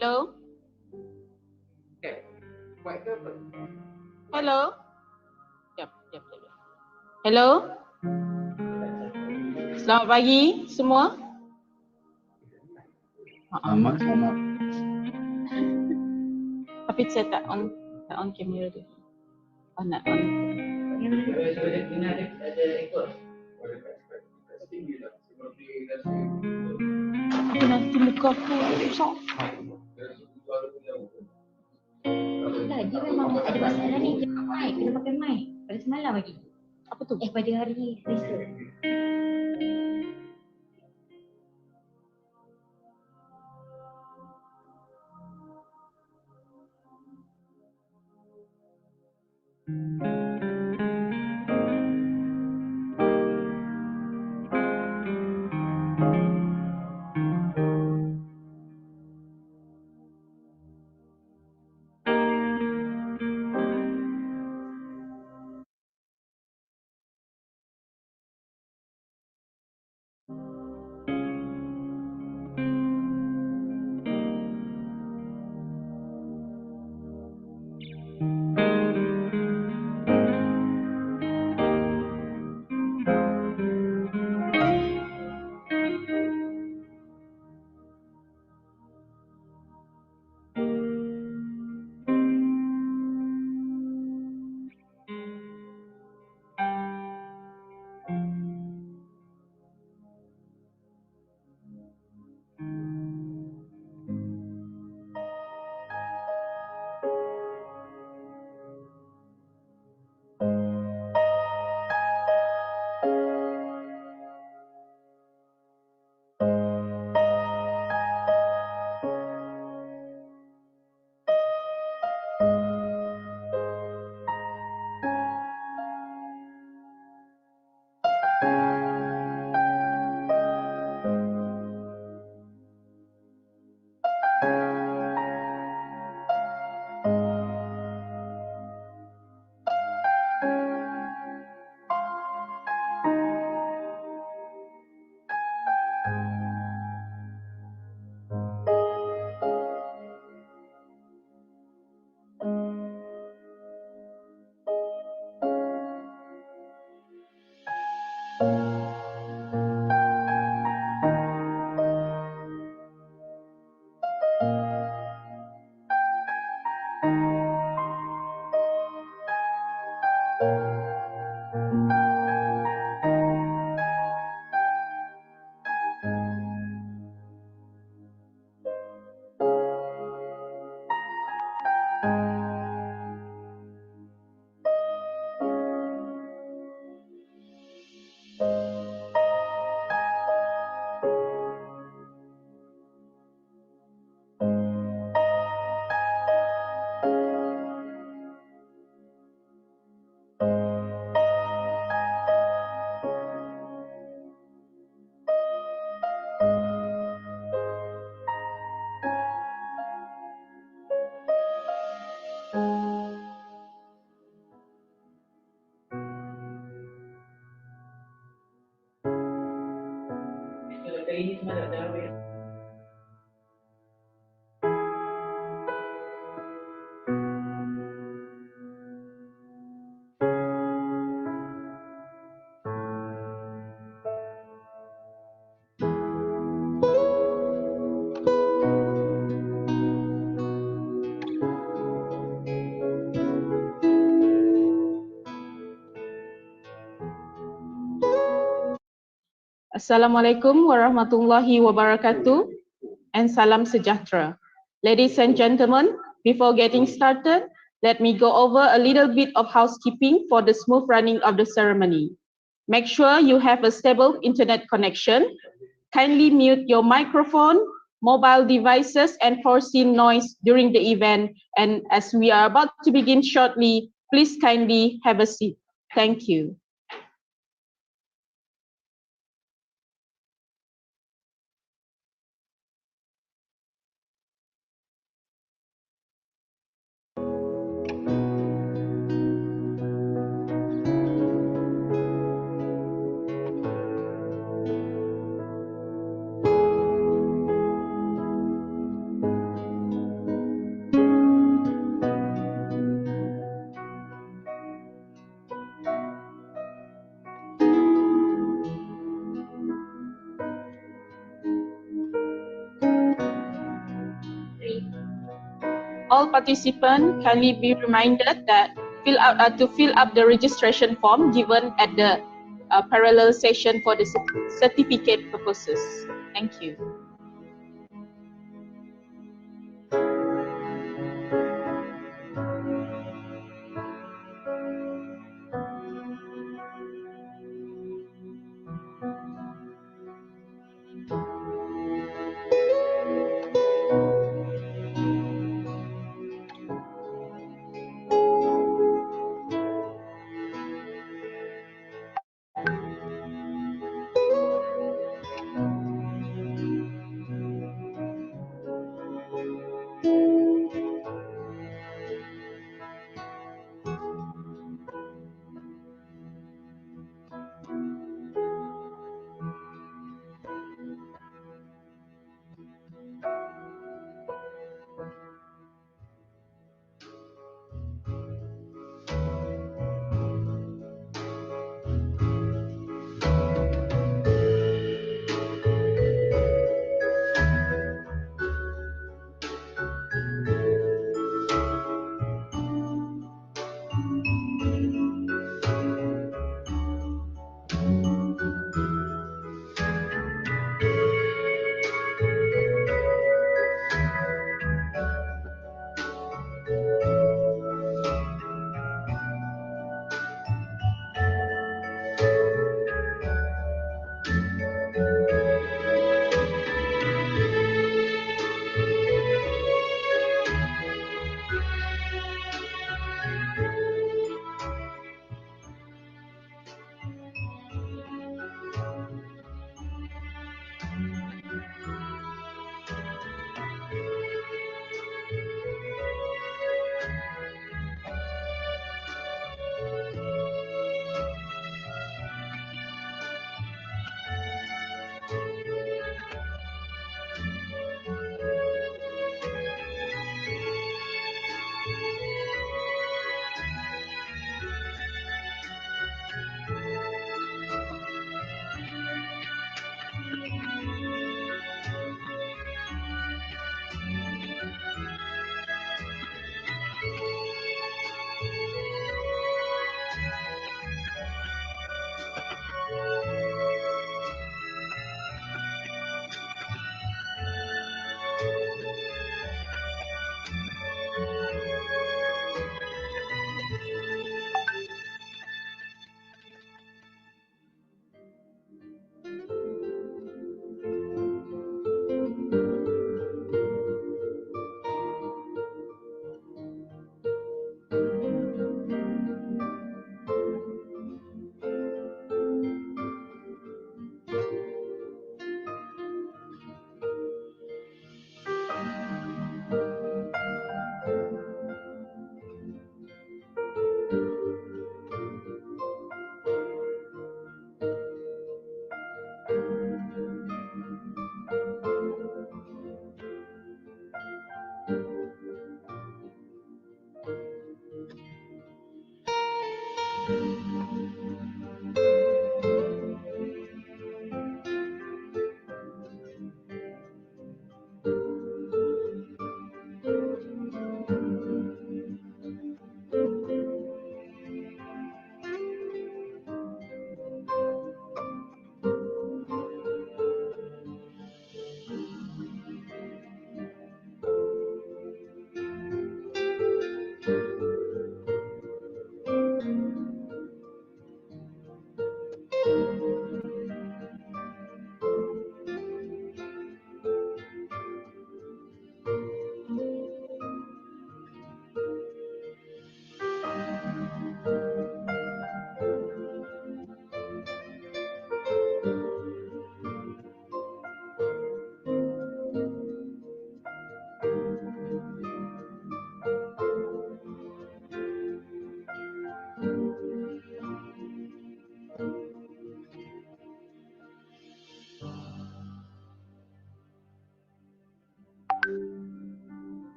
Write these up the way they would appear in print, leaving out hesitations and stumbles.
Hello? Hello? Jap. Hello? Selamat pagi semua. Selamat. Tapi saya tak on kamera tu. Nak on. Aku nanti muka aku susah. Tak, dia memang ada masalah ni. Dia mic, kena pakai mic. Pada semalam lagi. Apa tu? Pada hari Selasa. Assalamualaikum warahmatullahi wabarakatuh and salam sejahtera. Ladies and gentlemen, before getting started, let me go over a little bit of housekeeping for the smooth running of the ceremony. Make sure you have a stable internet connection. Kindly mute your microphone, mobile devices and foreseen noise during the event. And as we are about to begin shortly, please kindly have a seat. Thank you. all participants kindly be reminded that to fill up the registration form given at the parallel session for the certificate purposes. Thank you.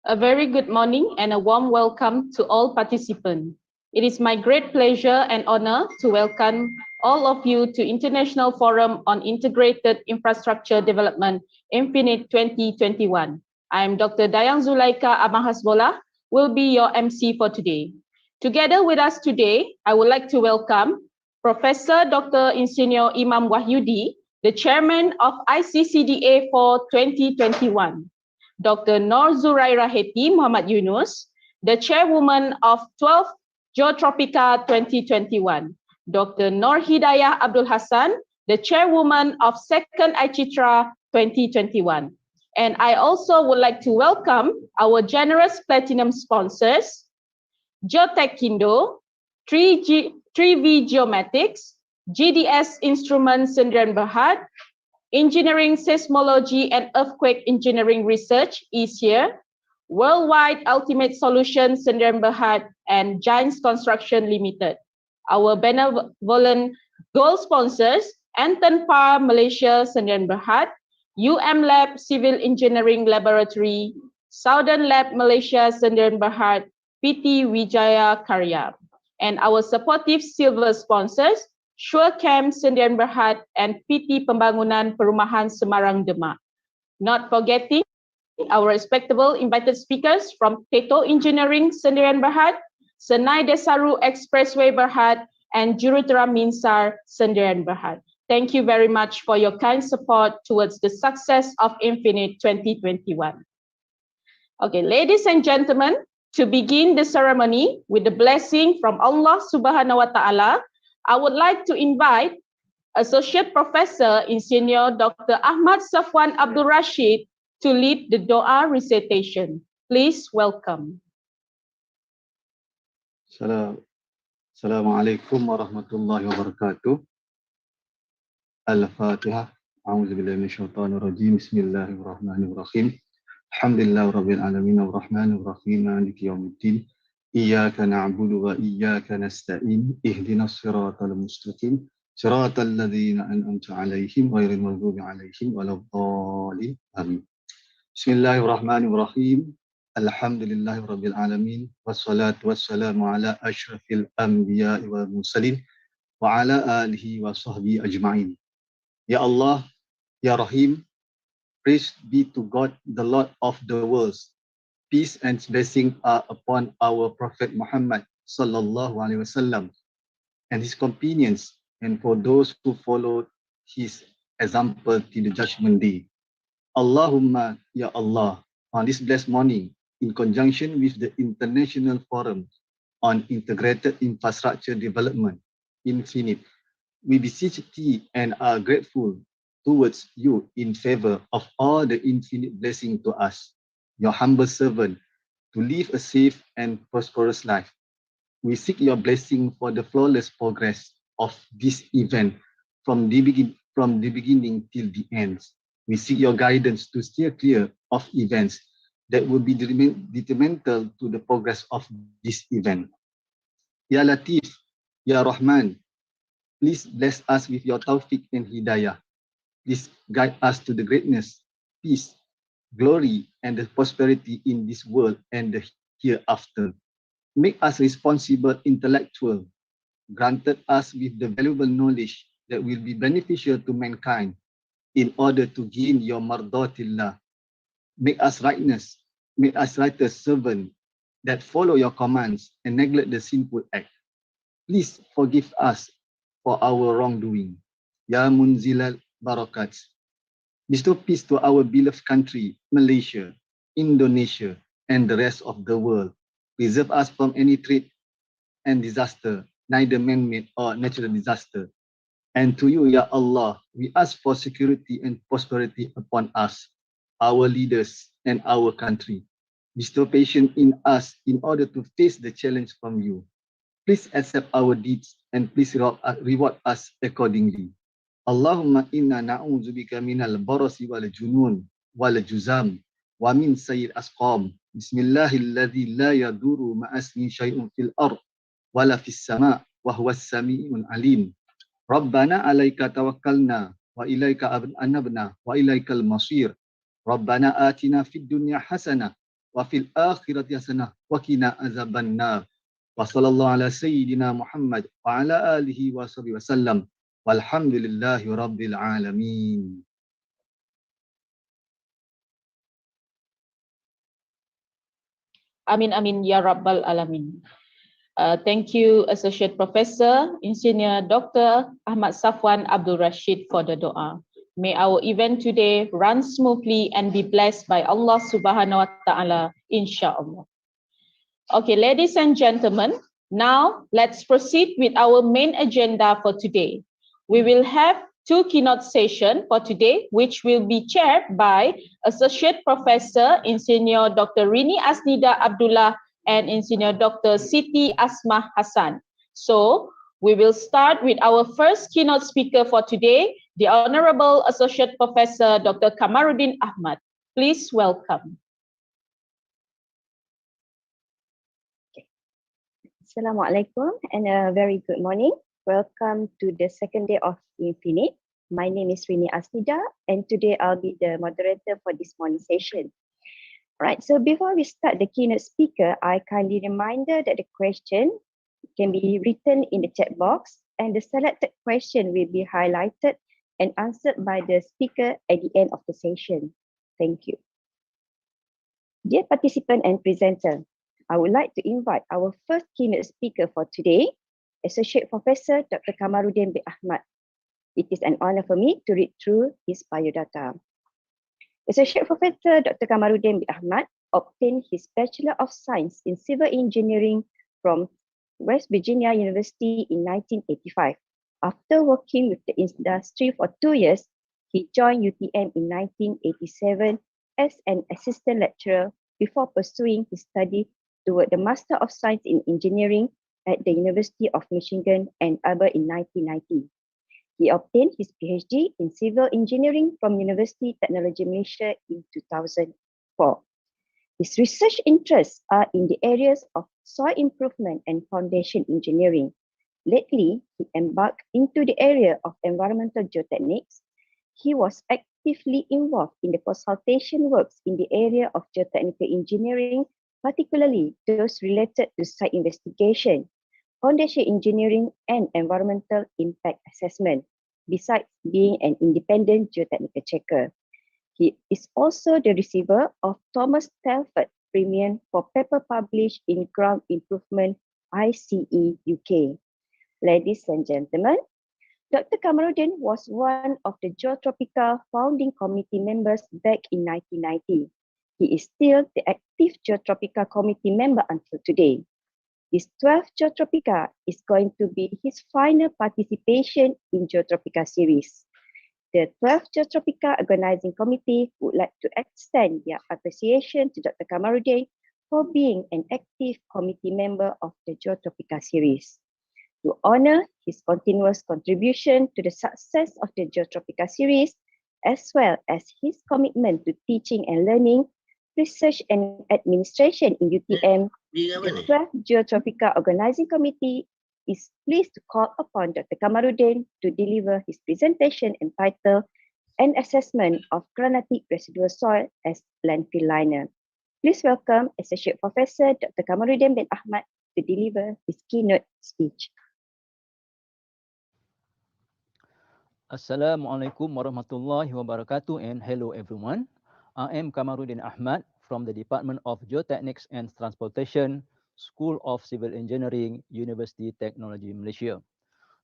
A very good morning and a warm welcome to all participants. It is my great pleasure and honor to welcome all of you to International Forum on Integrated Infrastructure Development, INFINID 2021. I am Dr. Dayang Zulaika Amahasbola, will be your MC for today. Together with us today, I would like to welcome Professor Dr. Insinyur Imam Wahyudi, the Chairman of ICCDA for 2021. Dr. Nor Zuraira Heti Muhammad Yunus, the Chairwoman of 12th Geotropica 2021. Dr. Nor Hidayah Abdul Hassan, the Chairwoman of 2nd ICITRA 2021. And I also would like to welcome our generous platinum sponsors, Geotechkindo, 3V Geomatics, GDS Instruments Sdn Bhd, Engineering Seismology and Earthquake Engineering Research is here, Worldwide Ultimate Solutions Sdn Bhd, and Giants Construction Limited. Our benevolent gold sponsors, Anton Par Malaysia Sdn Bhd, Lab Civil Engineering Laboratory, Southern Lab Malaysia Sdn Bhd, PT Wijaya Karya. And our supportive silver sponsors, SureCam Sdn Bhd and PT Pembangunan Perumahan Semarang Demak. Not forgetting our respectable invited speakers from Teto Engineering Sdn Bhd, Senai Desaru Expressway Berhad, and Jurutera Minsar Sdn Bhd. Thank you very much for your kind support towards the success of INFINID 2021. Okay, ladies and gentlemen, to begin the ceremony with the blessing from Allah Subhanahu wa Ta'ala, I would like to invite Associate Professor Insinyur Dr. Ahmad Safwan Abdul Rashid to lead the Doa recitation. Please welcome. Assalamualaikum warahmatullahi wabarakatuh. Al-Fatihah. A'udzubillahi minasyaitonir rajim. Bismillahirrahmanirrahim. Alhamdulillahi rabbil alamin arrahmanir rahim maliki yaumiddin. Iyyaka na'budu wa iyyaka nasta'in. Ihdinas siratal mustaqim. Siratal ladzina an'amta 'alaihim ghairil maghdubi 'alaihim waladdallin. Amin. Bismillahirrahmanirrahim. Alhamdulillahi rabbil alamin. Wassalatu wassalamu ala asyrafil anbiya'i wal mursalin wa ala alihi wa sahbihi ajma'in. Ya Allah, Ya Rahim, praise be to God, the Lord of the worlds. Peace and blessing are upon our Prophet Muhammad sallallahu alaihi wasallam and his companions, and for those who follow his example till the judgment day. Allahumma ya Allah, on this blessed morning, in conjunction with the International Forum on Integrated Infrastructure Development, INFINID, we beseech thee and are grateful towards you in favor of all the infinite blessing to us, your humble servant, to live a safe and prosperous life. We seek your blessing for the flawless progress of this event from the beginning till the end. We seek your guidance to steer clear of events that will be detrimental to the progress of this event. Ya Latif, Ya Rahman, please bless us with your tawfiq and hidayah. Please guide us to the greatness, peace, glory, and the prosperity in this world and the hereafter. Make us responsible intellectual. Granted us with the valuable knowledge that will be beneficial to mankind in order to gain your mardatillah. Make us righteous servant that follow your commands and neglect the sinful act. Please forgive us for our wrongdoing. Ya Munzilal Barakat. Bestow peace to our beloved country, Malaysia, Indonesia, and the rest of the world. Preserve us from any threat and disaster, neither man-made or natural disaster. And to you, Ya Allah, we ask for security and prosperity upon us, our leaders, and our country. Bestow patience in us in order to face the challenge from you. Please accept our deeds and please reward us accordingly. Allahumma inna na'udzubika minal barasi wal junun wal juzam wa min sayyid asqam. Bismillahilladzi la yaduru ma'asmi syai'un fil ard wala fis sama' wa huwas sami'un alim. Rabbana alaika tawakkalna wa ilaika anabna wa ilaikal masir. Rabbana atina fid dunya hasanah wa fil akhirati hasanah wa qina azabannar. Wa sallallahu ala sayyidina Muhammad wa ala alihi wa sahbihi wasallam. Walhamdulillahi rabbil alamin. Amin amin ya rabbal alamin. Thank you, Associate Professor, Engineer Dr. Ahmad Safwan Abdul Rashid for the doa. May our event today run smoothly and be blessed by Allah Subhanahu wa Ta'ala, inshallah. Okay, ladies and gentlemen, now let's proceed with our main agenda for today. We will have two keynote sessions for today, which will be chaired by Associate Professor Engineer Dr. Rini Asnida Abdullah and Engineer Dr. Siti Asmah Hassan. So we will start with our first keynote speaker for today, the Honorable Associate Professor Dr. Kamaruddin Ahmad. Please welcome. Assalamualaikum and a very good morning. Welcome to the second day of INFINID. My name is Rini Asnida and today I'll be the moderator for this morning session. Right, so before we start the keynote speaker, I kindly reminder that the question can be written in the chat box and the selected question will be highlighted and answered by the speaker at the end of the session. Thank you. Dear participant and presenter, I would like to invite our first keynote speaker for today, Associate Professor Dr. Kamaruddin bin Ahmad. It is an honor for me to read through his biodata. Associate Professor Dr. Kamaruddin bin Ahmad obtained his Bachelor of Science in Civil Engineering from West Virginia University in 1985. After working with the industry for 2 years, he joined UTM in 1987 as an assistant lecturer before pursuing his study toward the Master of Science in Engineering at the University of Michigan Ann Arbor in 1990. He obtained his PhD in Civil Engineering from University Technology Malaysia in 2004. His research interests are in the areas of soil improvement and foundation engineering. Lately, he embarked into the area of environmental geotechnics. He was actively involved in the consultation works in the area of geotechnical engineering, particularly those related to site investigation, foundation engineering, and environmental impact assessment, besides being an independent geotechnical checker. He is also the receiver of Thomas Telford Premium for paper published in Ground Improvement ICE UK. Ladies and gentlemen, Dr. Kamaruddin was one of the Geotropica founding committee members back in 1990. He is still the active Geotropica committee member until today. This 12th Geotropica is going to be his final participation in Geotropica series. The 12th Geotropica Organizing Committee would like to extend their appreciation to Dr. Kamaruddin for being an active committee member of the Geotropica series. To honor his continuous contribution to the success of the Geotropica series, as well as his commitment to teaching and learning, research and administration in UTM, the 12th Geotropica Organizing Committee is pleased to call upon Dr. Kamaruddin to deliver his presentation entitled An Assessment of Granitic Residual Soil as Landfill Liner. Please welcome Associate Professor Dr. Kamaruddin bin Ahmad to deliver his keynote speech. Assalamualaikum warahmatullahi wabarakatuh and hello everyone. I am Kamaruddin Ahmad from the Department of Geotechnics and Transportation, School of Civil Engineering, University Technology Malaysia.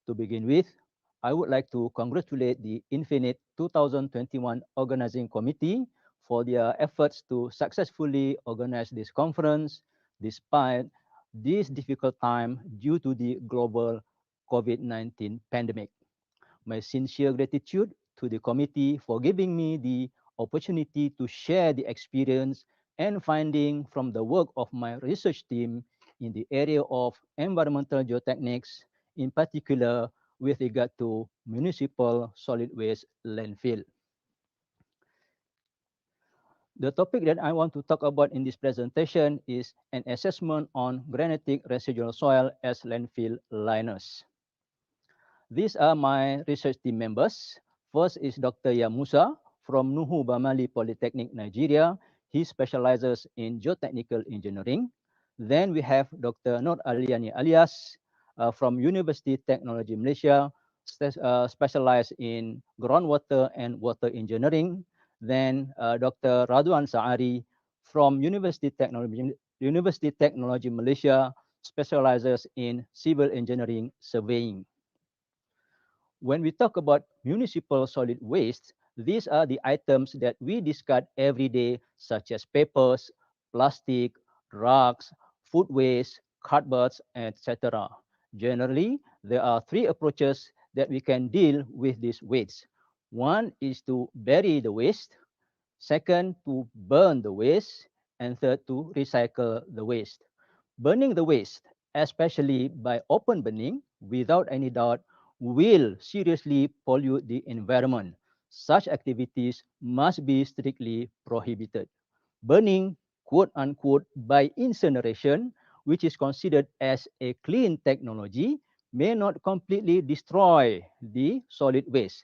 To begin with, I would like to congratulate the INFINID 2021 Organizing Committee for their efforts to successfully organize this conference despite this difficult time due to the global COVID-19 pandemic. My sincere gratitude to the committee for giving me the opportunity to share the experience and finding from the work of my research team in the area of environmental geotechnics, in particular with regard to municipal solid waste landfill. The topic that I want to talk about in this presentation is an assessment on granitic residual soil as landfill liners. These are my research team members. First is Dr. Yamusa from Nuhu Bamali Polytechnic, Nigeria. He specializes in geotechnical engineering. Then we have Dr. Nur Aliani Alias from University Technology Malaysia, specialized in groundwater and water engineering. Then Dr. Radwan Saari from University Technology Malaysia, specializes in civil engineering surveying. When we talk about municipal solid waste, these are the items that we discard every day, such as papers, plastic, rugs, food waste, cardboards, etc. Generally, there are three approaches that we can deal with this waste. One is to bury the waste, second, to burn the waste, and third, to recycle the waste. Burning the waste, especially by open burning, without any doubt, will seriously pollute the environment. Such activities must be strictly prohibited. Burning, quote unquote, by incineration, which is considered as a clean technology, may not completely destroy the solid waste.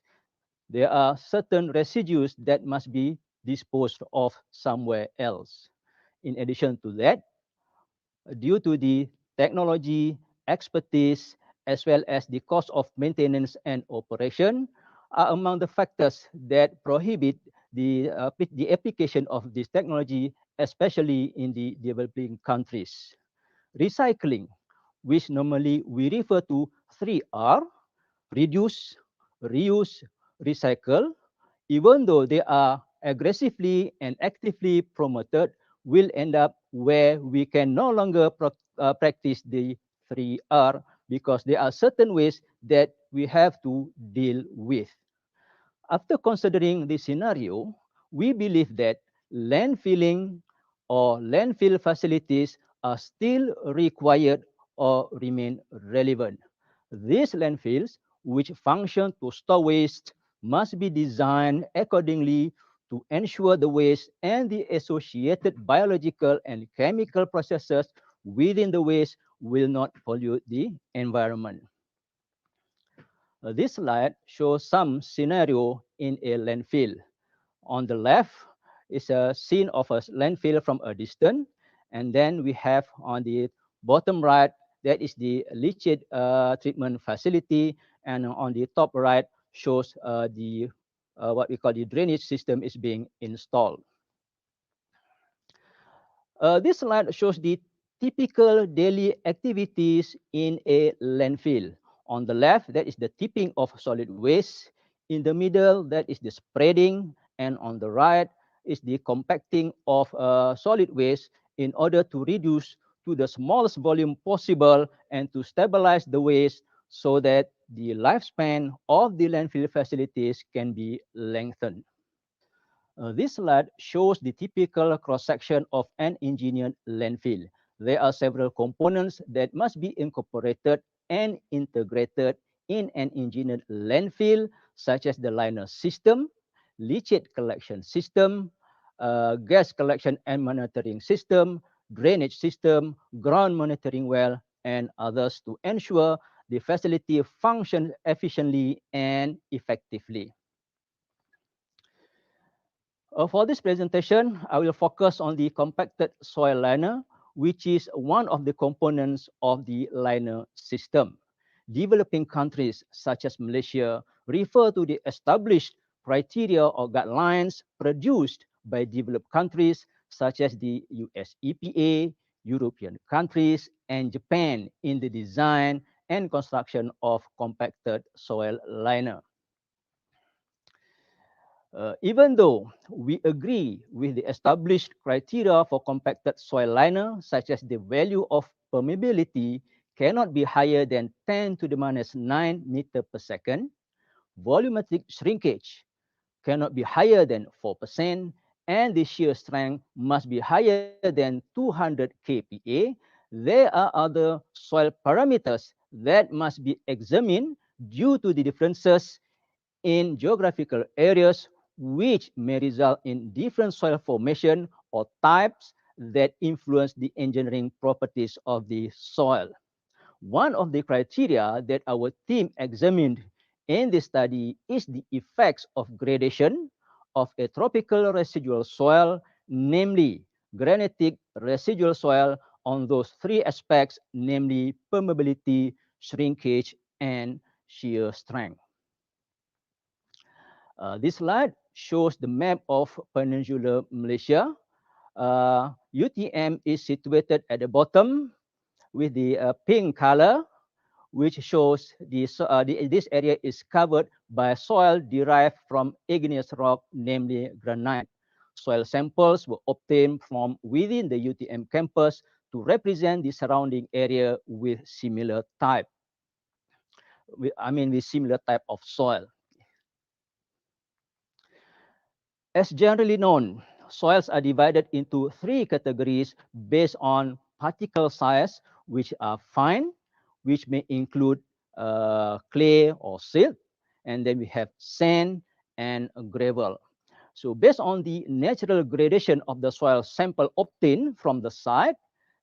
There are certain residues that must be disposed of somewhere else. In addition to that, due to the technology, expertise, as well as the cost of maintenance and operation, are among the factors that prohibit the application of this technology, especially in the developing countries. Recycling, which normally we refer to 3R: reduce, reuse, recycle, even though they are aggressively and actively promoted, will end up where we can no longer practice the 3R, because there are certain ways that we have to deal with. After considering this scenario, we believe that landfilling or landfill facilities are still required or remain relevant. These landfills, which function to store waste, must be designed accordingly to ensure the waste and the associated biological and chemical processes within the waste will not pollute the environment. This slide shows some scenario in a landfill. On the left is a scene of a landfill from a distance, and then we have on the bottom right, that is the leachate treatment facility, and on the top right shows the what we call the drainage system is being installed. This slide shows the typical daily activities in a landfill. On the left, that is the tipping of solid waste. In the middle, that is the spreading. And on the right is the compacting of solid waste in order to reduce to the smallest volume possible and to stabilize the waste so that the lifespan of the landfill facilities can be lengthened. This slide shows the typical cross-section of an engineered landfill. There are several components that must be incorporated and integrated in an engineered landfill, such as the liner system, leachate collection system, gas collection and monitoring system, drainage system, ground monitoring well, and others to ensure the facility functions efficiently and effectively. For this presentation, I will focus on the compacted soil liner, which is one of the components of the liner system. Developing countries such as Malaysia refer to the established criteria or guidelines produced by developed countries such as the US EPA, European countries, and Japan in the design and construction of compacted soil liner. Even though we agree with the established criteria for compacted soil liner, such as the value of permeability cannot be higher than 10 to the minus 9 meter per second, volumetric shrinkage cannot be higher than 4%, and the shear strength must be higher than 200 kPa, there are other soil parameters that must be examined due to the differences in geographical areas, which may result in different soil formation or types that influence the engineering properties of the soil. One of the criteria that our team examined in this study is the effects of gradation of a tropical residual soil namely granitic residual soil on those three aspects, namely permeability, shrinkage, and shear strength. This slide shows the map of Peninsular Malaysia. UTM is situated at the bottom with the pink color, which shows this area is covered by soil derived from igneous rock, namely granite. Soil samples were obtained from within the UTM campus to represent the surrounding area with similar type. With similar type of soil. As generally known, soils are divided into three categories based on particle size, which are fine, which may include clay or silt, and then we have sand and gravel. So based on the natural gradation of the soil sample obtained from the site,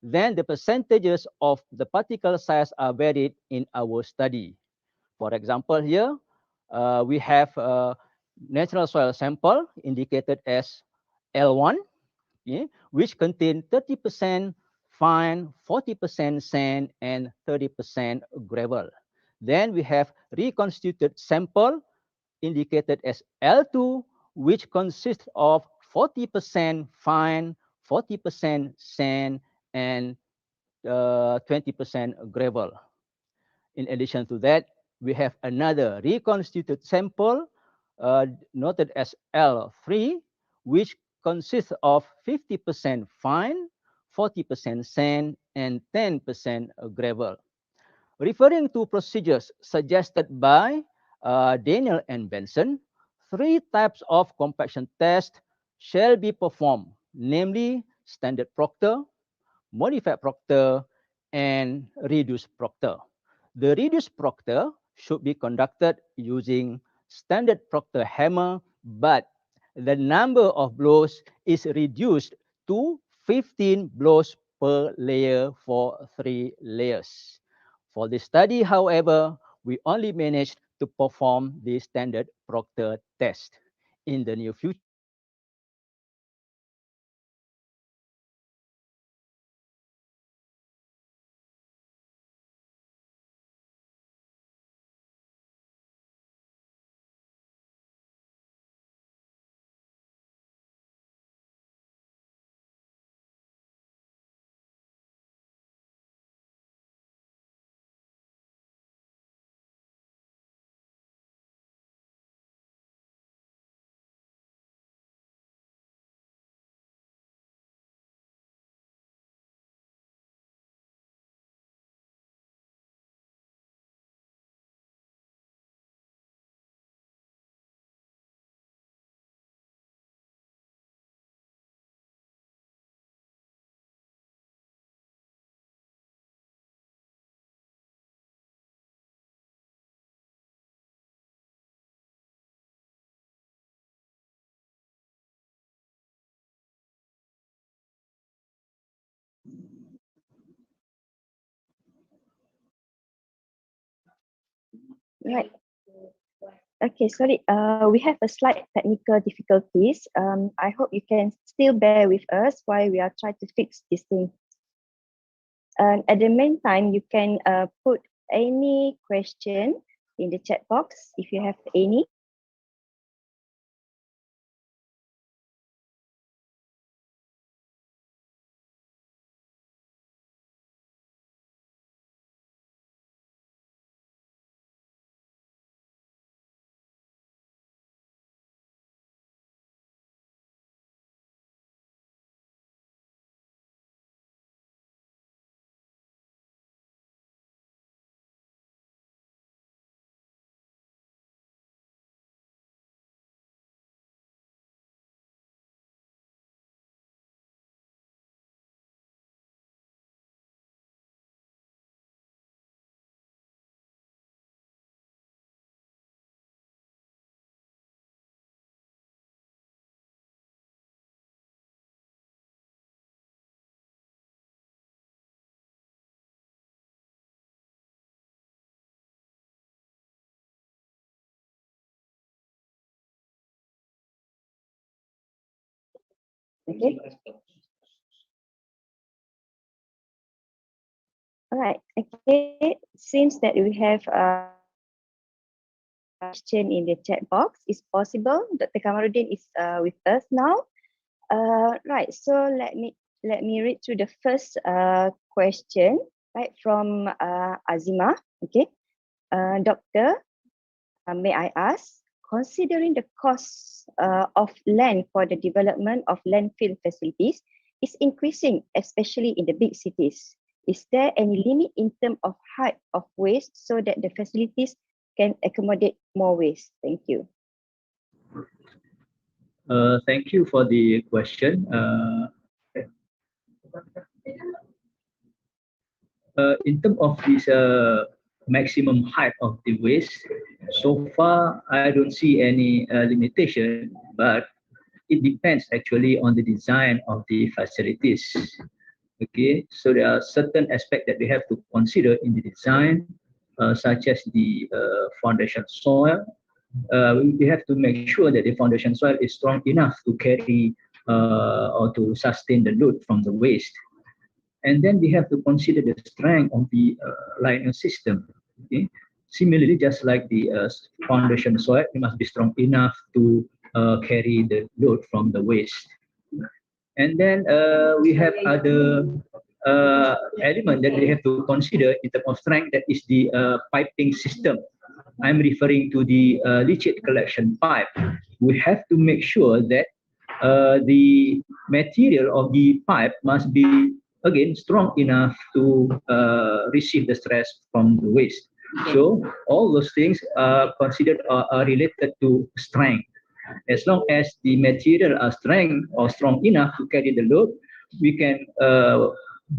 then the percentages of the particle size are varied in our study. For example, here we have natural soil sample indicated as L1, okay, which contain 30% fine, 40% sand, and 30% gravel. Then we have reconstituted sample indicated as L2, which consists of 40% fine, 40% sand, and 20% gravel. In addition to that, we have another reconstituted sample noted as L3, which consists of 50% fine, 40% sand, and 10% gravel. Referring to procedures suggested by Daniel and Benson, three types of compaction test shall be performed, namely standard Proctor, modified Proctor, and reduced Proctor. The reduced Proctor should be conducted using standard Proctor hammer, but the number of blows is reduced to 15 blows per layer for 3 layers. For this study, however, we only managed to perform the standard Proctor test. In the near future, Right. Okay, sorry. We have a slight technical difficulties. I hope you can still bear with us while we are trying to fix this thing. At the meantime, you can put any question in the chat box if you have any. Okay. All right. Okay. Seems that we have question in the chat box. Is possible? Dr. Kamarudin is with us now. Right. So let me read through the first question. Right, from Azima. Okay. Doctor, may I ask, considering the cost of land for the development of landfill facilities is increasing, especially in the big cities, is there any limit in terms of height of waste so that the facilities can accommodate more waste? Thank you. Thank you for the question. In terms of this maximum height of the waste, so far I don't see any limitation, but it depends actually on the design of the facilities. Okay, so there are certain aspects that we have to consider in the design, such as the foundation soil. We have to make sure that the foundation soil is strong enough to carry or to sustain the load from the waste. And then we have to consider the strength of the liner system. Okay? Similarly, just like the foundation soil, it must be strong enough to carry the load from the waste. And then we have other element that we have to consider in terms of strength, that is the piping system. I'm referring to the leachate collection pipe. We have to make sure that the material of the pipe must be, again, strong enough to receive the stress from the waste. So all those things are considered are related to strength. As long as the material are strong enough to carry the load, we can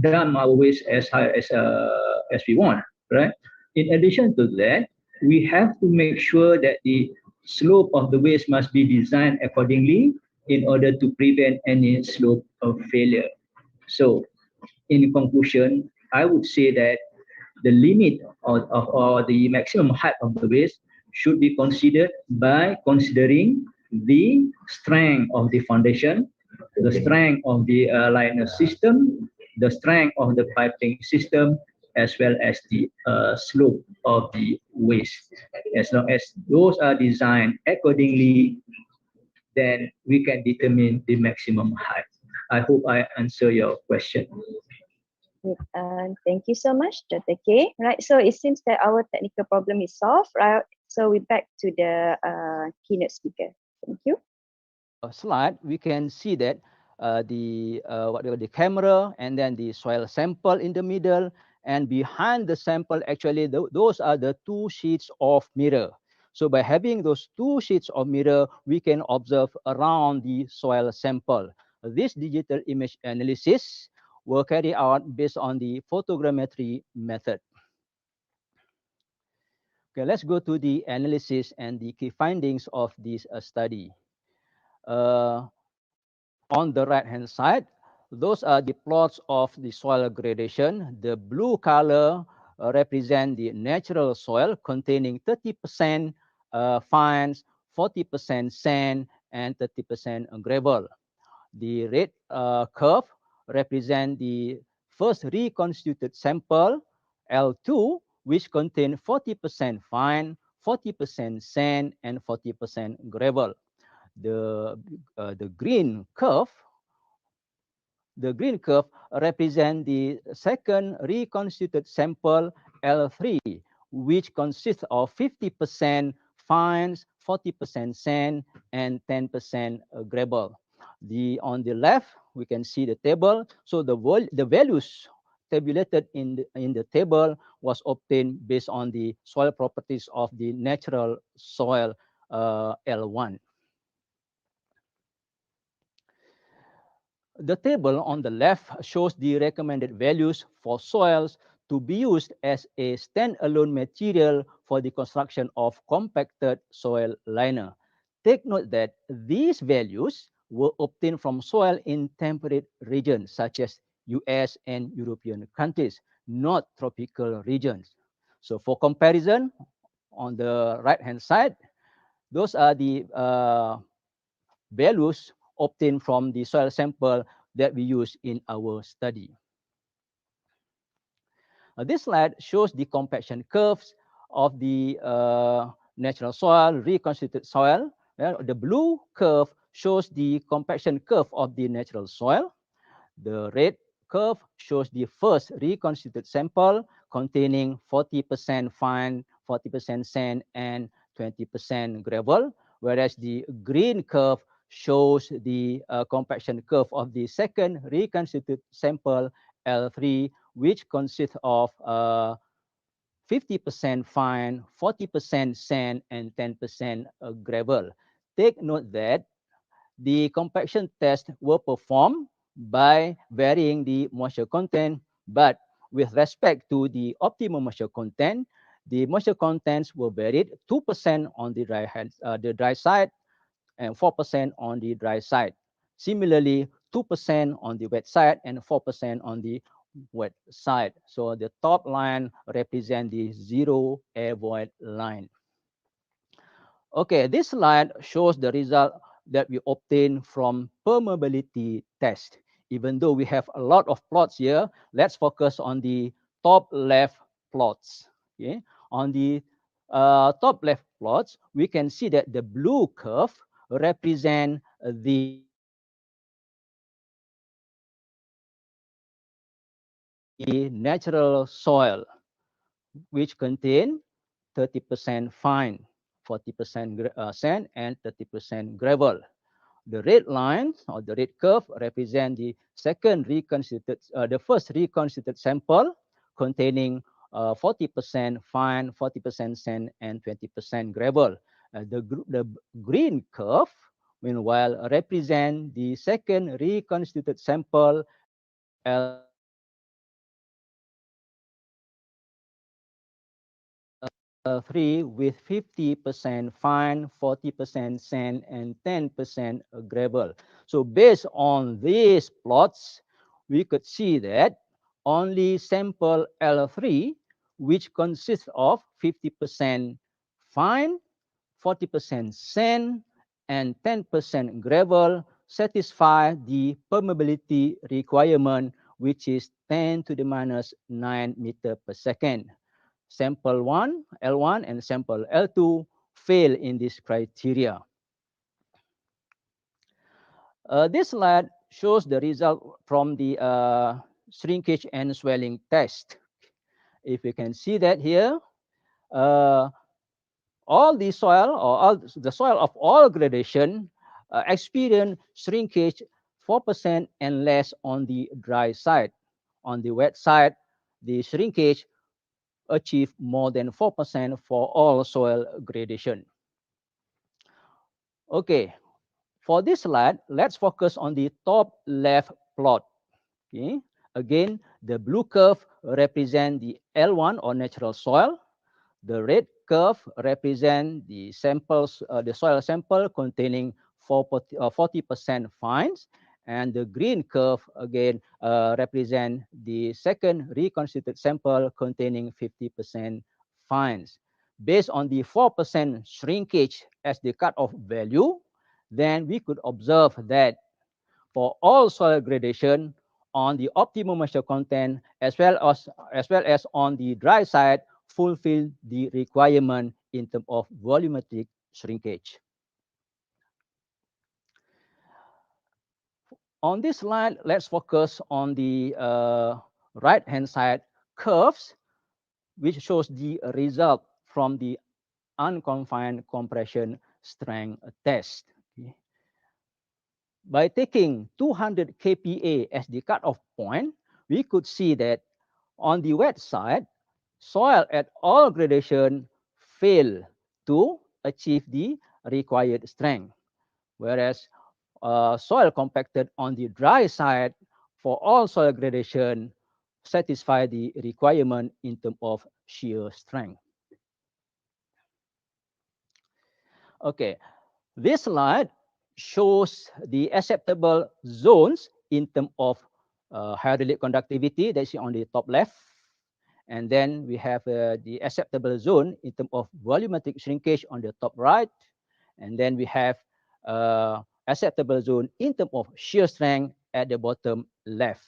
dump our waste as high as we want, right? In addition to that, we have to make sure that the slope of the waste must be designed accordingly in order to prevent any slope of failure. So, in conclusion, I would say that the limit or the maximum height of the waste should be considered by considering the strength of the foundation, the strength of the liner system, the strength of the piping system, as well as the slope of the waste. As long as those are designed accordingly, then we can determine the maximum height. I hope I answer your question. Thank you so much, Dr. K. Right, so it seems that our technical problem is solved. Right, so we're back to the keynote speaker. Thank you. Slide, we can see that the camera and then the soil sample in the middle, and behind the sample, actually those are the two sheets of mirror. So by having those two sheets of mirror, we can observe around the soil sample. This digital image analysis will carry out based on the photogrammetry method. Okay, let's go to the analysis and the key findings of this study. On the right-hand side, those are the plots of the soil gradation. The blue color represent the natural soil containing 30% fines, 40% sand, and 30% gravel. The red curve represent the first reconstituted sample, L2, which contain 40% fine, 40% sand, and 40% gravel. The green curve represent the second reconstituted sample, L3, which consists of 50% fines, 40% sand, and 10% gravel. On the left, we can see the table. So the values tabulated in the table was obtained based on the soil properties of the natural soil, L1. The table on the left shows the recommended values for soils to be used as a standalone material for the construction of compacted soil liner. Take note that these values were obtained from soil in temperate regions such as US and European countries, not tropical regions. So for comparison, on the right-hand side, those are the values obtained from the soil sample that we use in our study. This slide shows the compaction curves of the natural soil, reconstituted soil. The blue curve shows the compaction curve of the natural soil. The red curve shows the first reconstituted sample containing 40% fine, 40% sand, and 20% gravel, whereas the green curve shows the compaction curve of the second reconstituted sample L3, which consists of 50% fine, 40% sand, and 10% gravel. Take note that the compaction tests were performed by varying the moisture content, but with respect to the optimum moisture content, the moisture contents were varied 2% on the dry side and 4% on the dry side. Similarly, 2% on the wet side and 4% on the wet side. So the top line represents the zero air void line. Okay, this slide shows the result that we obtained from permeability test. Even though we have a lot of plots here, let's focus on the top left plots. Okay, on the top left plots, we can see that the blue curve represent the natural soil, which contain 30% fine, 40% sand, and 30% gravel. The red line or the red curve represent the first reconstituted sample containing 40% fine, 40% sand, and 20% gravel. The green curve, meanwhile, represent the second reconstituted sample L3 with 50% fine, 40% sand, and 10% gravel. So based on these plots, we could see that only sample L3, which consists of 50% fine, 40% sand, and 10% gravel, satisfy the permeability requirement, which is 10 to the minus 9 meter per second. Sample 1, L1, and sample L2 fail in this criteria. This slide shows the result from the shrinkage and swelling test. If you can see that here, all the soil or all the soil of all gradation experience shrinkage 4% and less on the dry side. On the wet side, the shrinkage achieve more than 4% for all soil gradation. Okay, for this slide, let's focus on the top left plot. Okay, again, the blue curve represent the L1 or natural soil. The red curve represent the samples, the soil sample containing 40% fines, and the green curve again represent the second reconstituted sample containing 50% fines. Based on the 4% shrinkage as the cutoff value, then we could observe that for all soil gradation on the optimum moisture content as well as on the dry side fulfill the requirement in terms of volumetric shrinkage. On this slide, let's focus on the right-hand side curves, which shows the result from the unconfined compression strength test. Okay. By taking 200 kPa as the cutoff point, we could see that on the wet side, soil at all gradation fail to achieve the required strength, whereas soil compacted on the dry side for all soil gradation satisfy the requirement in terms of shear strength. Okay, this slide shows the acceptable zones in terms of hydraulic conductivity, that's on the top left. And then we have the acceptable zone in terms of volumetric shrinkage on the top right. And then we have acceptable zone in terms of shear strength at the bottom left.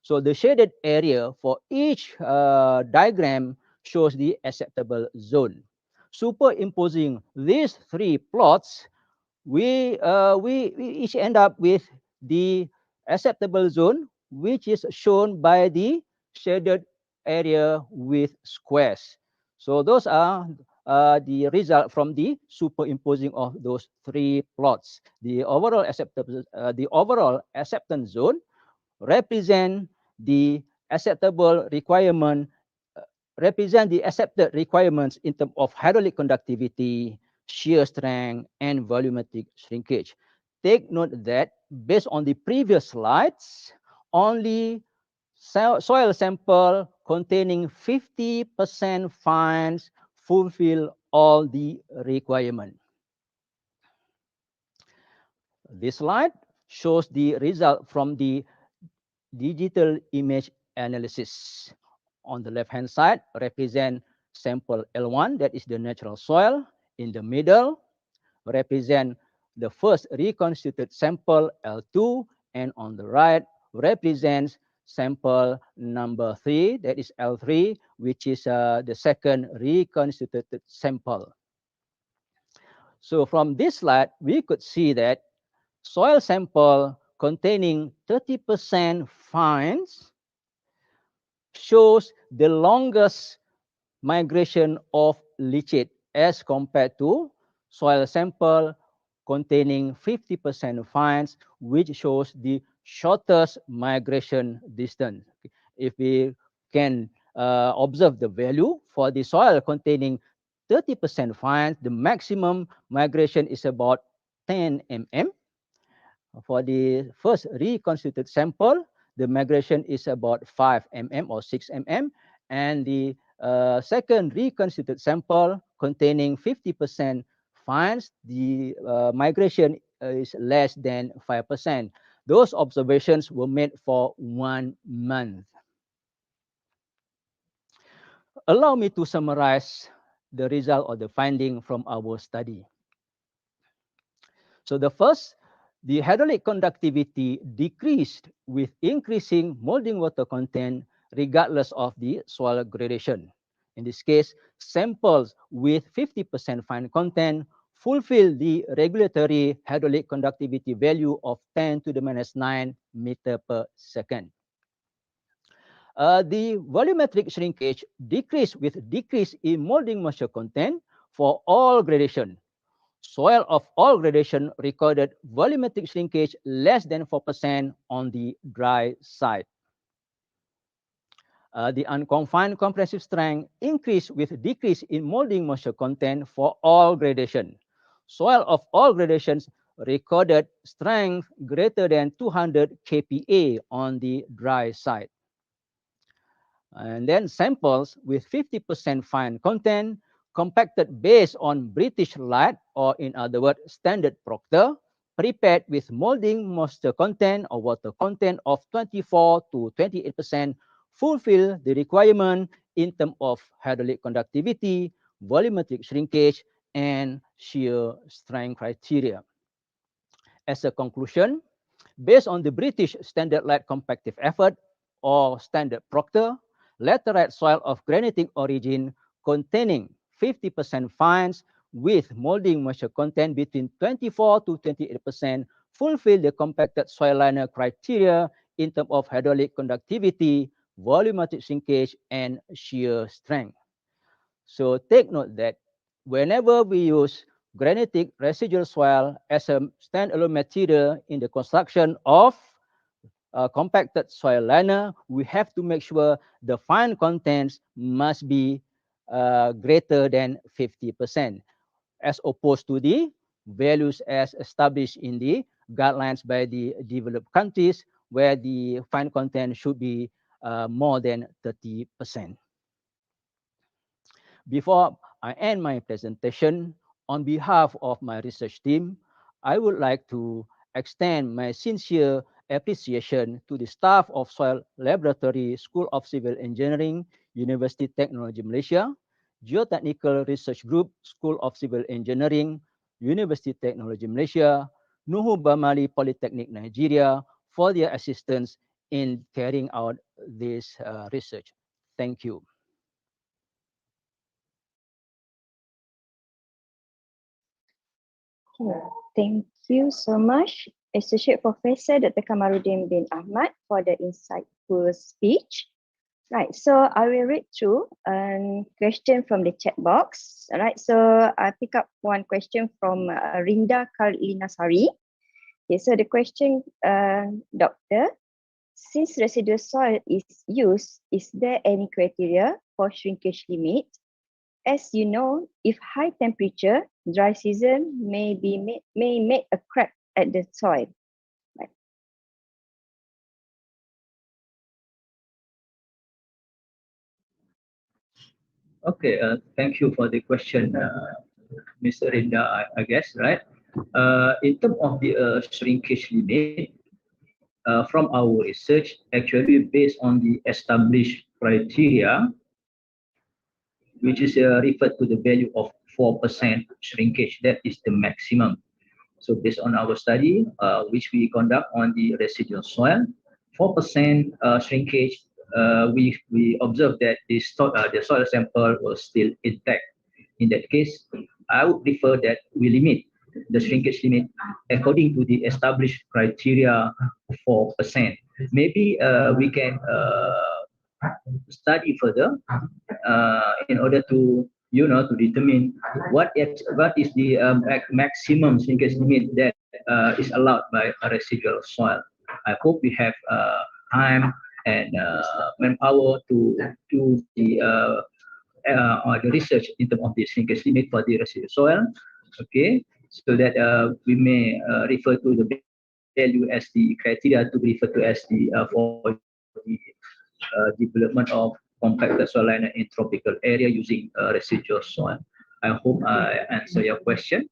So the shaded area for each diagram shows the acceptable zone. Superimposing these three plots, we each end up with the acceptable zone, which is shown by the shaded area with squares. So those are the result from the superimposing of those three plots. The overall acceptance zone represent the acceptable requirement represent the accepted requirements in terms of hydraulic conductivity, shear strength, and volumetric shrinkage. Take note that based on the previous slides, only soil sample containing 50% fines fulfill all the requirement. This slide shows the result from the digital image analysis. On the left-hand side, represent sample L1, that is the natural soil. In the middle, represent the first reconstituted sample L2, and on the right, represents sample number 3, that is L3, which is the second reconstituted sample. So from this slide, we could see that soil sample containing 30% fines shows the longest migration of leachate as compared to soil sample containing 50% fines, which shows the shortest migration distance. If we can observe the value for the soil containing 30% fines, the maximum migration is about 10 mm. For the first reconstituted sample, the migration is about 5 mm or 6 mm, and the second reconstituted sample containing 50% finds the migration is less than 5%. Those observations were made for 1 month. Allow me to summarize the result or the finding from our study. So the first, the hydraulic conductivity decreased with increasing molding water content regardless of the soil gradation. In this case, samples with 50% fine content fulfill the regulatory hydraulic conductivity value of 10 to the minus 9 meter per second. The volumetric shrinkage decreased with decrease in molding moisture content for all gradation. Soil of all gradation recorded volumetric shrinkage less than 4% on the dry side. The unconfined compressive strength increased with decrease in molding moisture content for all gradation. Soil of all gradations recorded strength greater than 200 kPa on the dry side. And then samples with 50% fine content compacted based on British Light, or in other words, standard Proctor, prepared with molding moisture content or water content of 24 to 28%, fulfill the requirement in terms of hydraulic conductivity, volumetric shrinkage, and shear strength criteria. As a conclusion, based on the British Standard Light Compactive Effort, or Standard Proctor, laterite soil of granitic origin containing 50% fines with molding moisture content between 24 to 28% fulfill the compacted soil liner criteria in terms of hydraulic conductivity, volumetric shrinkage, and shear strength. So take note that whenever we use granitic residual soil as a standalone material in the construction of compacted soil liner, we have to make sure the fine contents must be greater than 50%, as opposed to the values as established in the guidelines by the developed countries, where the fine content should be more than 30%. Before I end my presentation, on behalf of my research team, I would like to extend my sincere appreciation to the staff of Soil Laboratory, School of Civil Engineering, University Technology Malaysia, Geotechnical Research Group, School of Civil Engineering, University Technology Malaysia, Nuhu Bamali Polytechnic Nigeria for their assistance in carrying out this research. Thank you. Thank you so much, Associate Professor Dr. Kamarudin bin Ahmad, for the insightful speech. Right, so I will read through a question from the chat box. All right, so I pick up one question from Rinda Karlinasari. Okay, so the question, Doctor, since residual soil is used, is there any criteria for shrinkage limit? As you know, if high temperature, dry season may make a crack at the soil. Right. Okay, thank you for the question, Mr. Rinda, I guess, right? In terms of the shrinkage limit, from our research, actually based on the established criteria, which is referred to the value of 4% shrinkage, that is the maximum. So based on our study, which we conduct on the residual soil, 4% shrinkage, we observed that the soil sample was still intact. In that case, I would prefer that we limit the shrinkage limit according to the established criteria 4%. Maybe we can study further in order to to determine what is the maximum shrinkage limit that is allowed by a residual soil. I hope we have time and manpower to do the research in terms of the shrinkage limit for the residual soil. Okay, so that we may refer to the value as the criteria to be referred to as the for the development of compacted soil liner in tropical area using residual soil. I hope I answer your question.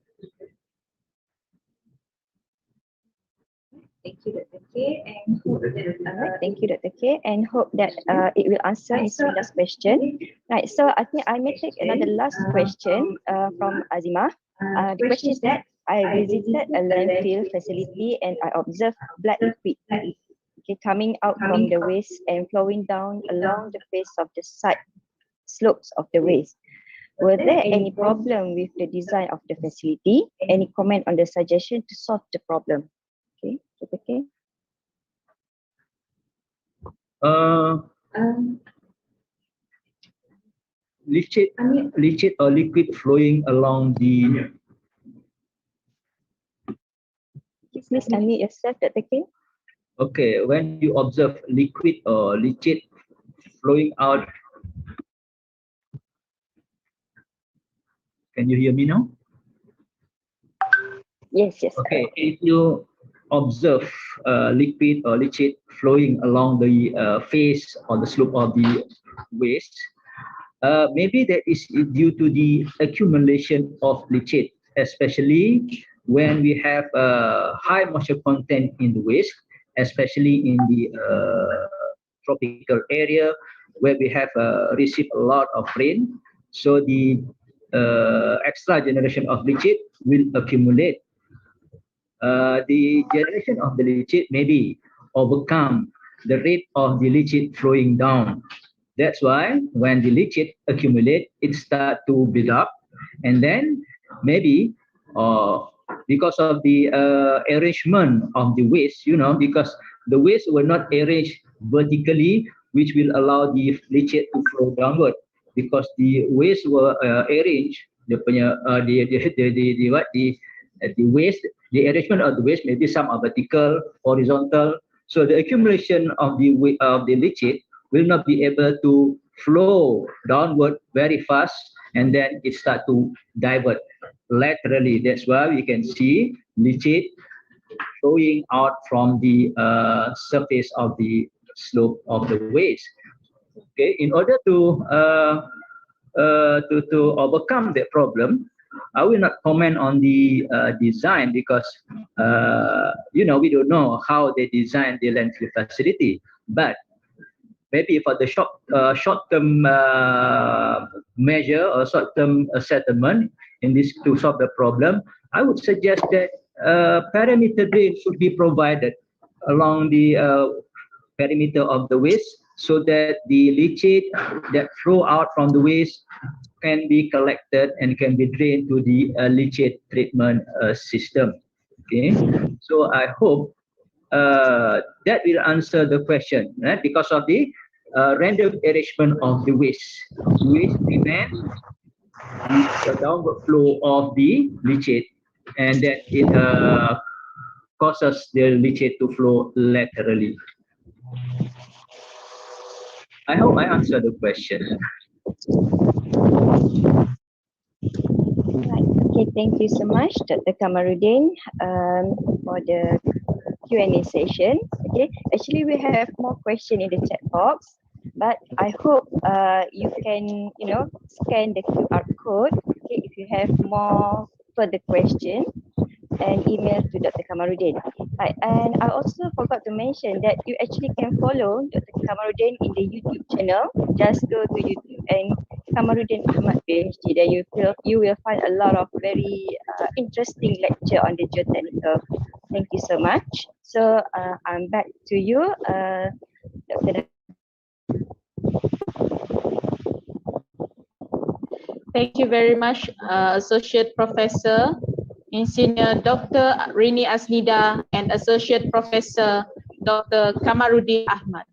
Thank you, Dr. K. And hope that, Thank you, Dr. K. And hope that it will answer Ms. Rinda's question. Right, so I think I may take another last question from Azima. The question is that I visited a landfill facility and I observed black liquid coming out from the waste and flowing down along the face of the side slopes of the waste. Were there any problem with the design of the facility? Any comment on the suggestion to solve the problem? Okay, okay. Leachate or liquid flowing along the. Please unmute yourself, Dr. K. Okay, when you observe liquid or leachate flowing out, can you hear me now? Yes, yes. Okay, if you observe liquid or leachate flowing along the face or the slope of the waste, maybe that is due to the accumulation of leachate, especially when we have high moisture content in the waste, especially in the tropical area where we have received a lot of rain. So the extra generation of leachate will accumulate. The generation of the leachate maybe overcome the rate of the leachate flowing down. That's why when the leachate accumulate, it start to build up, and then maybe because of the arrangement of the waste, because the waste were not arranged vertically, which will allow the leachate to flow downward. Because the waste were arranged, the waste, the arrangement of the waste, maybe some are vertical, horizontal. So the accumulation of the leachate will not be able to flow downward very fast, and then it start to divert laterally. That's why we can see leachate flowing out from the surface of the slope of the waste. Okay, in order to overcome that problem, I will not comment on the design because we don't know how they design the landfill facility. But maybe for the short-term measure or short-term settlement in this to solve the problem, I would suggest that perimeter drain should be provided along the perimeter of the waste so that the leachate that flow out from the waste can be collected and can be drained to the leachate treatment system. Okay, so I hope that will answer the question, right? Because of the random arrangement of the waste prevent the downward flow of the leachate, and that it causes the leachate to flow laterally. I hope I answered the question. Right. Okay, thank you so much, Dr. Kamarudin, for the Q&A session. Okay, actually we have more questions in the chat box, but I hope you can, scan the QR code. Okay, if you have more further questions, and email to Dr. Kamarudin. Right, and I also forgot to mention that you actually can follow Dr. Kamarudin in the YouTube channel. Just go to YouTube and Kamarudin Ahmad PhD. There you will find a lot of very interesting lecture on the geotechnical. Thank you so much. So I'm back to you, Dr. Thank you very much, Associate Professor Engineer Dr. Rini Asnida and Associate Professor Dr. Kamarudin Ahmad.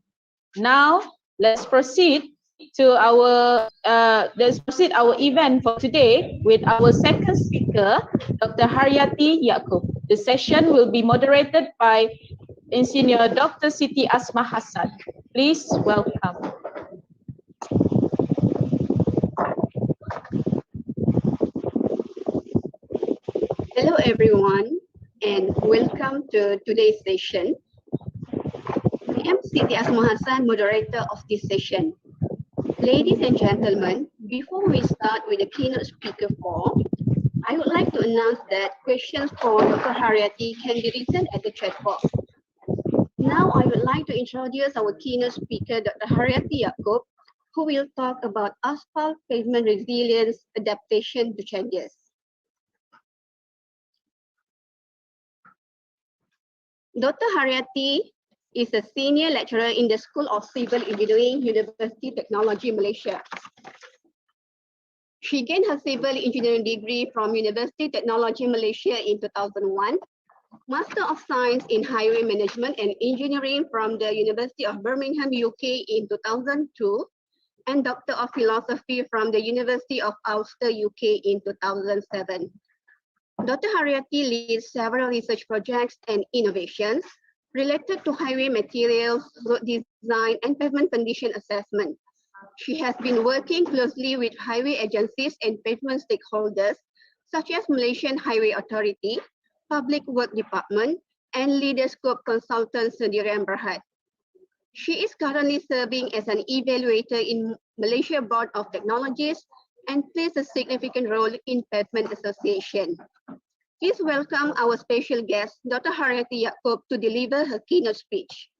Now, let's proceed our event for today with our second speaker, Dr. Haryati Yaakob. The session will be moderated by Engineer Dr. Siti Asma Hassan. Please welcome. Hello everyone and welcome to today's session. I am Siti Asma Hassan, moderator of this session. Ladies and gentlemen, before we start with the keynote speaker form, I would like to announce that questions for Dr. Haryati can be written at the chat box. Now I would like to introduce our keynote speaker, Dr. Haryati Yaakob, who will talk about asphalt pavement resilience adaptation to changes. Dr. Haryati is a senior lecturer in the School of Civil Engineering, University Technology, Malaysia. She gained her civil engineering degree from University Technology, Malaysia in 2001, Master of Science in Highway Management and Engineering from the University of Birmingham, UK in 2002, and Doctor of Philosophy from the University of Ulster, UK in 2007. Dr. Haryati leads several research projects and innovations related to highway materials, road design, and pavement condition assessment. She has been working closely with highway agencies and pavement stakeholders, such as Malaysian Highway Authority, Public Work Department, and Leaderscope Consultant Sendirian Berhad. She is currently serving as an evaluator in Malaysia Board of Technologies and plays a significant role in Pavement Association. Please welcome our special guest, Dr. Haryati Yaakob, to deliver her keynote speech.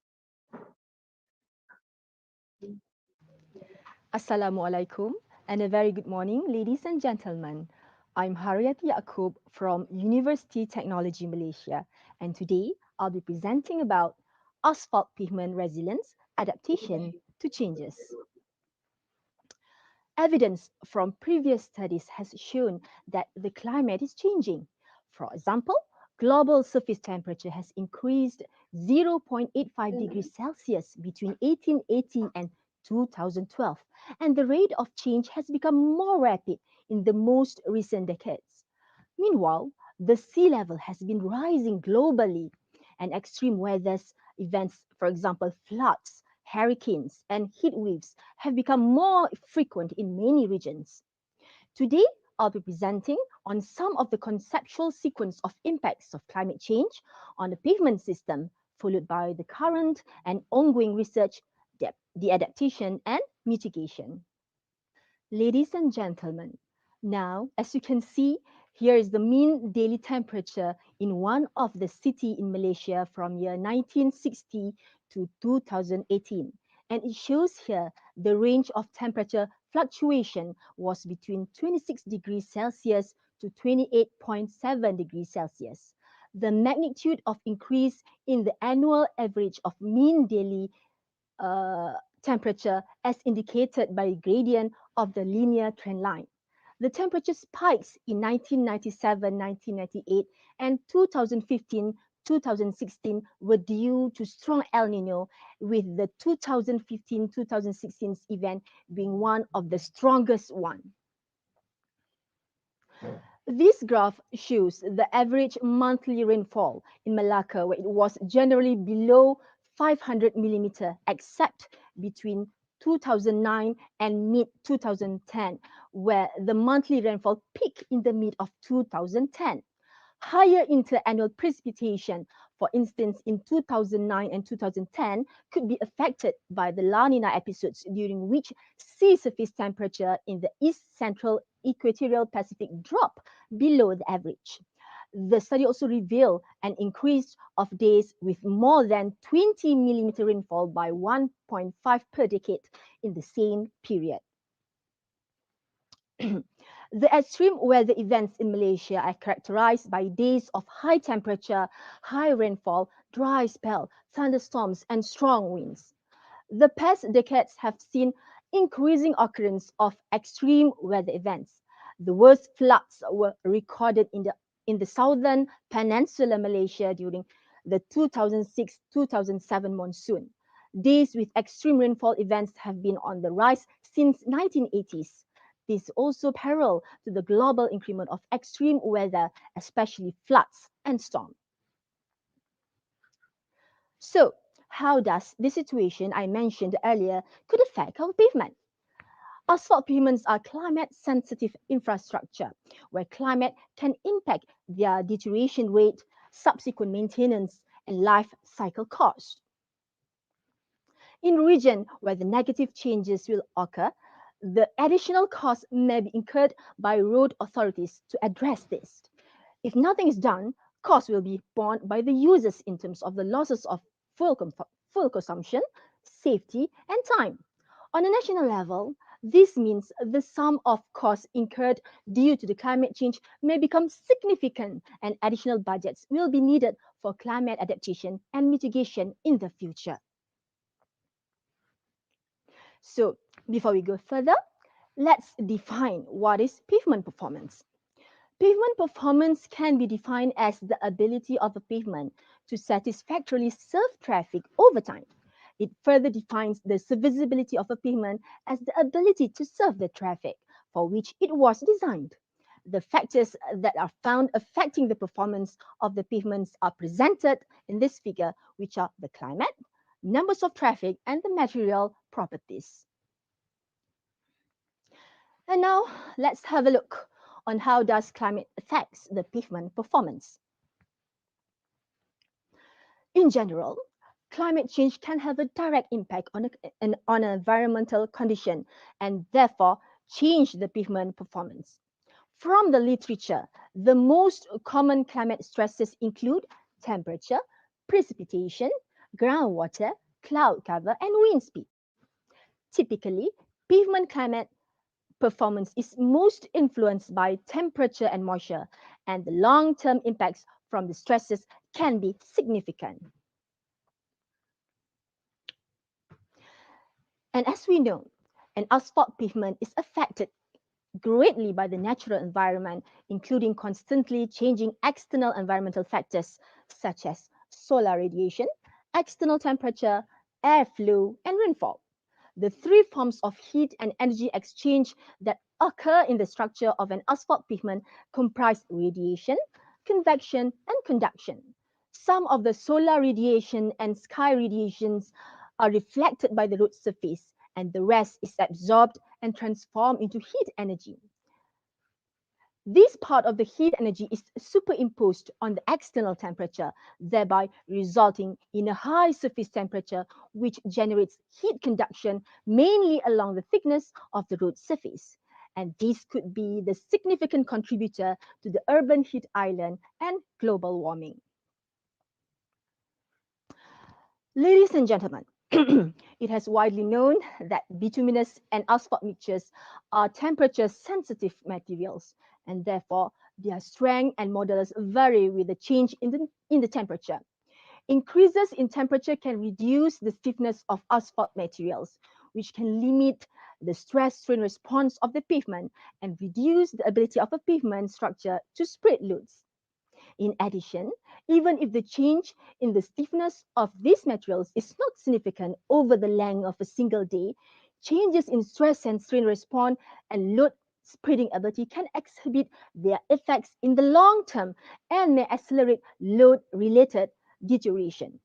Assalamualaikum and a very good morning, ladies and gentlemen. I'm Haryati Yaakob from University Technology Malaysia, and today I'll be presenting about asphalt pavement resilience adaptation to changes. Evidence from previous studies has shown that the climate is changing. For example, global surface temperature has increased 0.85 degrees Celsius between 1880 and 2012, and the rate of change has become more rapid in the most recent decades. Meanwhile, the sea level has been rising globally, and extreme weather events, for example, floods, hurricanes, and heat waves have become more frequent in many regions. Today, I'll be presenting on some of the conceptual sequence of impacts of climate change on the pavement system, followed by the current and ongoing research, the adaptation and mitigation. Ladies and gentlemen, now, as you can see, here is the mean daily temperature in one of the city in Malaysia from year 1960 to 2018. And it shows here the range of temperature fluctuation was between 26 degrees Celsius to 28.7 degrees Celsius. the magnitude of increase in the annual average of mean daily temperature as indicated by gradient of the linear trend line. The temperature spikes in 1997, 1998, and 2015, 2016 were due to strong El Nino, with the 2015-2016 event being one of the strongest one. This graph shows the average monthly rainfall in Malacca, where it was generally below 500 millimeter, except between 2009 and mid-2010, where the monthly rainfall peaked in the mid of 2010. Higher interannual precipitation, for instance, in 2009 and 2010, could be affected by the La Nina episodes, during which sea surface temperature in the east central equatorial Pacific dropped below the average. The study also revealed an increase of days with more than 20 millimeter rainfall by 1.5 per decade in the same period. The extreme weather events in Malaysia are characterized by days of high temperature, high rainfall, dry spell, thunderstorms, and strong winds. The past decades have seen increasing occurrence of extreme weather events. The worst floods were recorded in the southern Peninsular Malaysia during the 2006-2007 monsoon. Days with extreme rainfall events have been on the rise since 1980s. This also parallel to the global increment of extreme weather, especially floods and storms. So, how does the situation I mentioned earlier could affect our pavement? Asphalt pavements are climate-sensitive infrastructure, where climate can impact their deterioration rate, subsequent maintenance, and life cycle cost. In region where the negative changes will occur, the additional costs may be incurred by road authorities to address this. If nothing is done, costs will be borne by the users in terms of the losses of fuel consumption, safety, and time. On a national level, this means the sum of costs incurred due to the climate change may become significant, and additional budgets will be needed for climate adaptation and mitigation in the future. So, before we go further, let's define what is pavement performance. Pavement performance can be defined as the ability of a pavement to satisfactorily serve traffic over time. It further defines the serviceability of a pavement as the ability to serve the traffic for which it was designed. The factors that are found affecting the performance of the pavements are presented in this figure, which are the climate, numbers of traffic, and the material properties. And now let's have a look on how does climate affects the pavement performance. In general, climate change can have a direct impact on an environmental condition and therefore change the pavement performance. From the literature, the most common climate stresses include temperature, precipitation, groundwater, cloud cover, and wind speed. Typically, pavement climate performance is most influenced by temperature and moisture, and the long-term impacts from the stresses can be significant. And as we know, an asphalt pavement is affected greatly by the natural environment, including constantly changing external environmental factors such as solar radiation, external temperature, airflow, and rainfall. The three forms of heat and energy exchange that occur in the structure of an asphalt pavement comprise radiation, convection, and conduction. Some of the solar radiation and sky radiations are reflected by the road surface, and the rest is absorbed and transformed into heat energy. This part of the heat energy is superimposed on the external temperature, thereby resulting in a high surface temperature, which generates heat conduction mainly along the thickness of the road surface. And this could be the significant contributor to the urban heat island and global warming. Ladies and gentlemen, It has widely known that bituminous and asphalt mixtures are temperature sensitive materials, and therefore their strength and modulus vary with the change in the temperature. Increases in temperature can reduce the stiffness of asphalt materials, which can limit the stress strain response of the pavement and reduce the ability of a pavement structure to spread loads. In addition, even if the change in the stiffness of these materials is not significant over the length of a single day, changes in stress and strain response and load spreading ability can exhibit their effects in the long term and may accelerate load-related deterioration.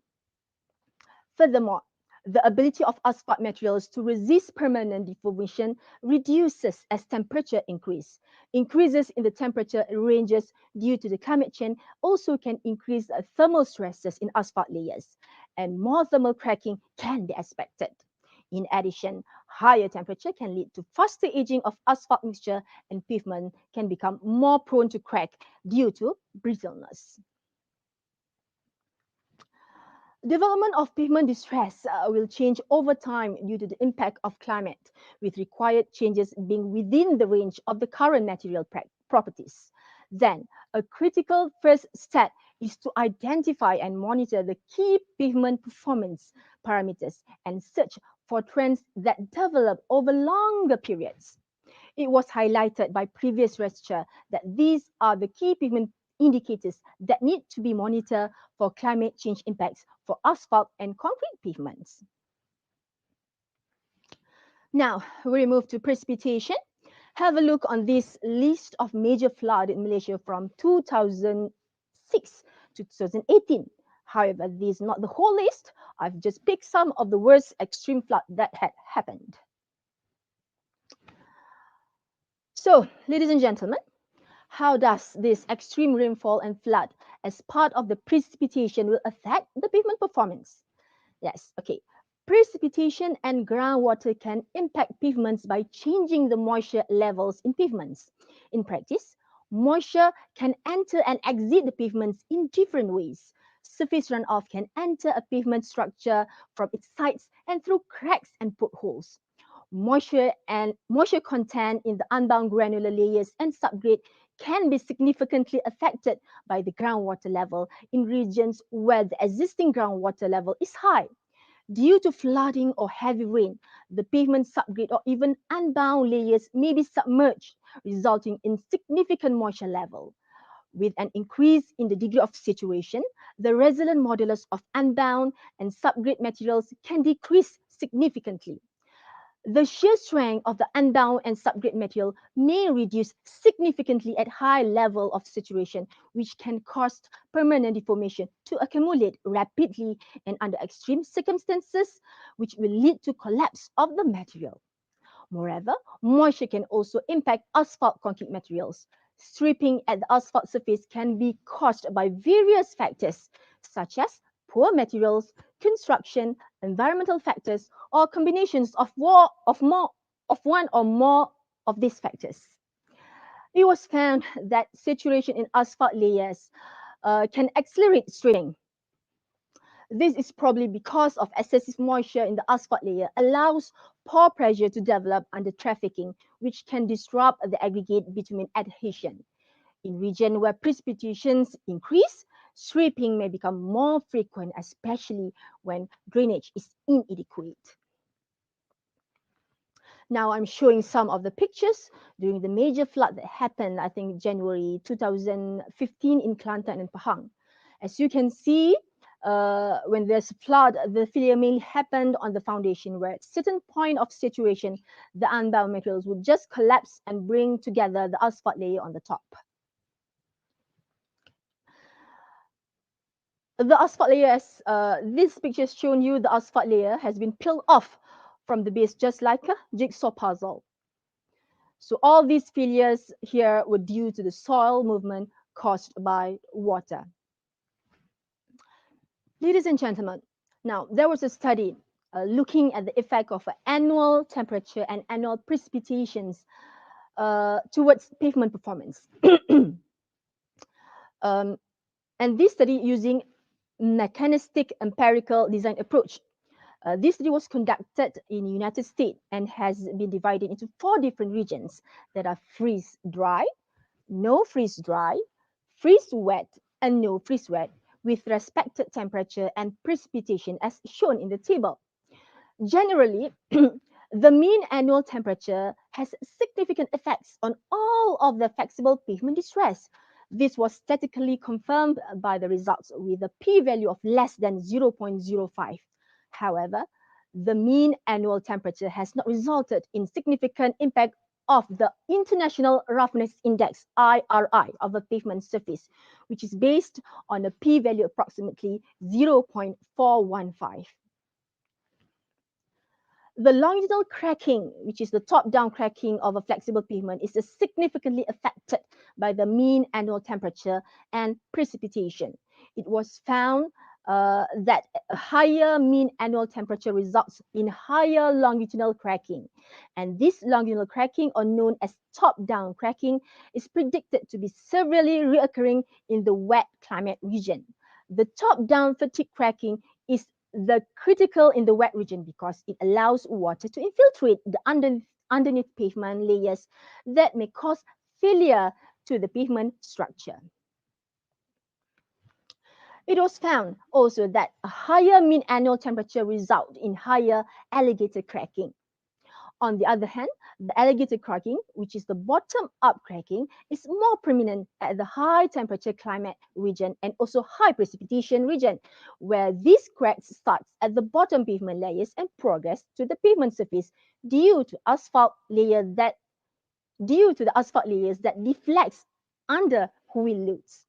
Furthermore, the ability of asphalt materials to resist permanent deformation reduces as temperature increase. Increases in the temperature ranges due to the climate change also can increase thermal stresses in asphalt layers, and more thermal cracking can be expected. In addition, higher temperature can lead to faster aging of asphalt mixture, and pavement can become more prone to crack due to brittleness. Development of pavement distress will change over time due to the impact of climate, with required changes being within the range of the current material properties. Then, a critical first step is to identify and monitor the key pavement performance parameters and search for trends that develop over longer periods. It was highlighted by previous lecture that these are the key pavement indicators that need to be monitored for climate change impacts for asphalt and concrete pavements. Now, we move to precipitation. Have a look on this list of major flood in Malaysia from 2006 to 2018. However, this is not the whole list. I've just picked some of the worst extreme flood that had happened. So, ladies and gentlemen, how does this extreme rainfall and flood as part of the precipitation will affect the pavement performance? Yes, okay. Precipitation and groundwater can impact pavements by changing the moisture levels in pavements. In practice, moisture can enter and exit the pavements in different ways. Surface runoff can enter a pavement structure from its sides and through cracks and potholes. Moisture content in the unbound granular layers and subgrade can be significantly affected by the groundwater level in regions where the existing groundwater level is high. Due to flooding or heavy rain, the pavement subgrade or even unbound layers may be submerged, resulting in significant moisture level. With an increase in the degree of saturation, the resilient modulus of unbound and subgrade materials can decrease significantly. The shear strength of the unbound and subgrade material may reduce significantly at high level of saturation, which can cause permanent deformation to accumulate rapidly and under extreme circumstances, which will lead to collapse of the material. Moreover, moisture can also impact asphalt concrete materials. Stripping at the asphalt surface can be caused by various factors, such as poor materials, construction, environmental factors, or combinations of one or more of these factors. It was found that saturation in asphalt layers can accelerate straining. This is probably because of excessive moisture in the asphalt layer allows pore pressure to develop under trafficking, which can disrupt the aggregate bitumen adhesion. In regions where precipitations increase, stripping may become more frequent, especially when drainage is inadequate. Now I'm showing some of the pictures during the major flood that happened, I think January 2015 in Kelantan and Pahang. As you can see, when there's a flood, the failure mainly happened on the foundation, where at certain point of saturation, the unbound materials would just collapse and bring together the asphalt layer on the top. The asphalt layer, as this picture has shown you, the asphalt layer has been peeled off from the base just like a jigsaw puzzle. So all these failures here were due to the soil movement caused by water. Ladies and gentlemen, now there was a study looking at the effect of annual temperature and annual precipitations towards pavement performance. And this study using mechanistic empirical design approach. This study was conducted in the United States and has been divided into 4 different regions that are freeze dry, no freeze dry, freeze wet, and no freeze wet, with respected temperature and precipitation as shown in the table. Generally, the mean annual temperature has significant effects on all of the flexible pavement distress. This was statistically confirmed by the results with a p-value of less than 0.05. However, the mean annual temperature has not resulted in significant impact of the International Roughness Index, IRI, of a pavement surface, which is based on a p-value approximately 0.415. The longitudinal cracking, which is the top-down cracking of a flexible pavement, is significantly affected by the mean annual temperature and precipitation. It was found that a higher mean annual temperature results in higher longitudinal cracking. And this longitudinal cracking, or known as top-down cracking, is predicted to be severely reoccurring in the wet climate region. The top-down fatigue cracking is the critical in the wet region because it allows water to infiltrate the underneath pavement layers that may cause failure to the pavement structure. It was found also that a higher mean annual temperature results in higher alligator cracking. On the other hand, the alligator cracking, which is the bottom-up cracking, is more prominent at the high temperature climate region and also high precipitation region, where these cracks start at the bottom pavement layers and progress to the pavement surface due to the asphalt layers that deflects under wheel loads.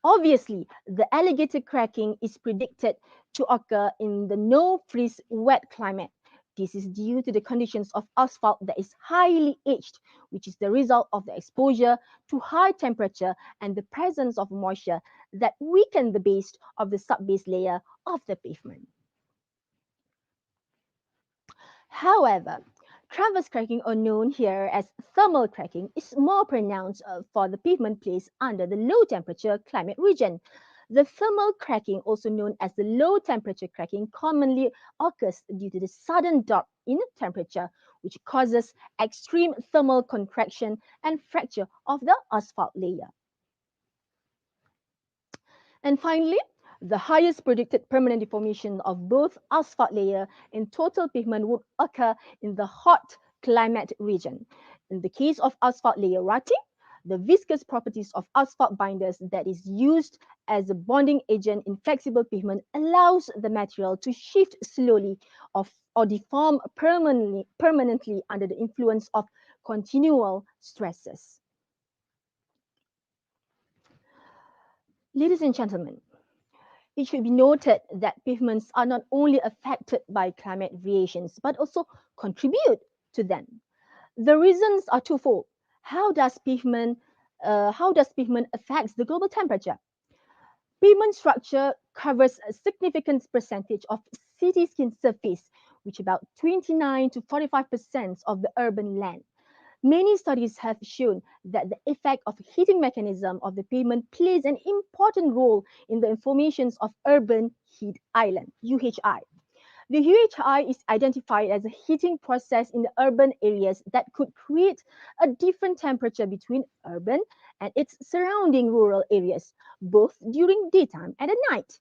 Obviously, the alligator cracking is predicted to occur in the no-freeze wet climate. This is due to the conditions of asphalt that is highly aged, which is the result of the exposure to high temperature and the presence of moisture that weaken the base of the sub-base layer of the pavement. However, transverse cracking, or known here as thermal cracking, is more pronounced for the pavement placed under the low temperature climate region. The thermal cracking, also known as the low temperature cracking, commonly occurs due to the sudden drop in temperature, which causes extreme thermal contraction and fracture of the asphalt layer. And finally, the highest predicted permanent deformation of both asphalt layer and total pavement would occur in the hot climate region. In the case of asphalt layer rutting, the viscous properties of asphalt binders that is used as a bonding agent in flexible pavement allows the material to shift slowly or deform permanently under the influence of continual stresses. Ladies and gentlemen, it should be noted that pavements are not only affected by climate variations, but also contribute to them. The reasons are twofold. How does pavement affect the global temperature? Pavement structure covers a significant percentage of city skin surface, which about 29 to 45% of the urban land. Many studies have shown that the effect of heating mechanism of the pavement plays an important role in the formations of urban heat island, UHI. The UHI is identified as a heating process in the urban areas that could create a different temperature between urban and its surrounding rural areas, both during daytime and at night.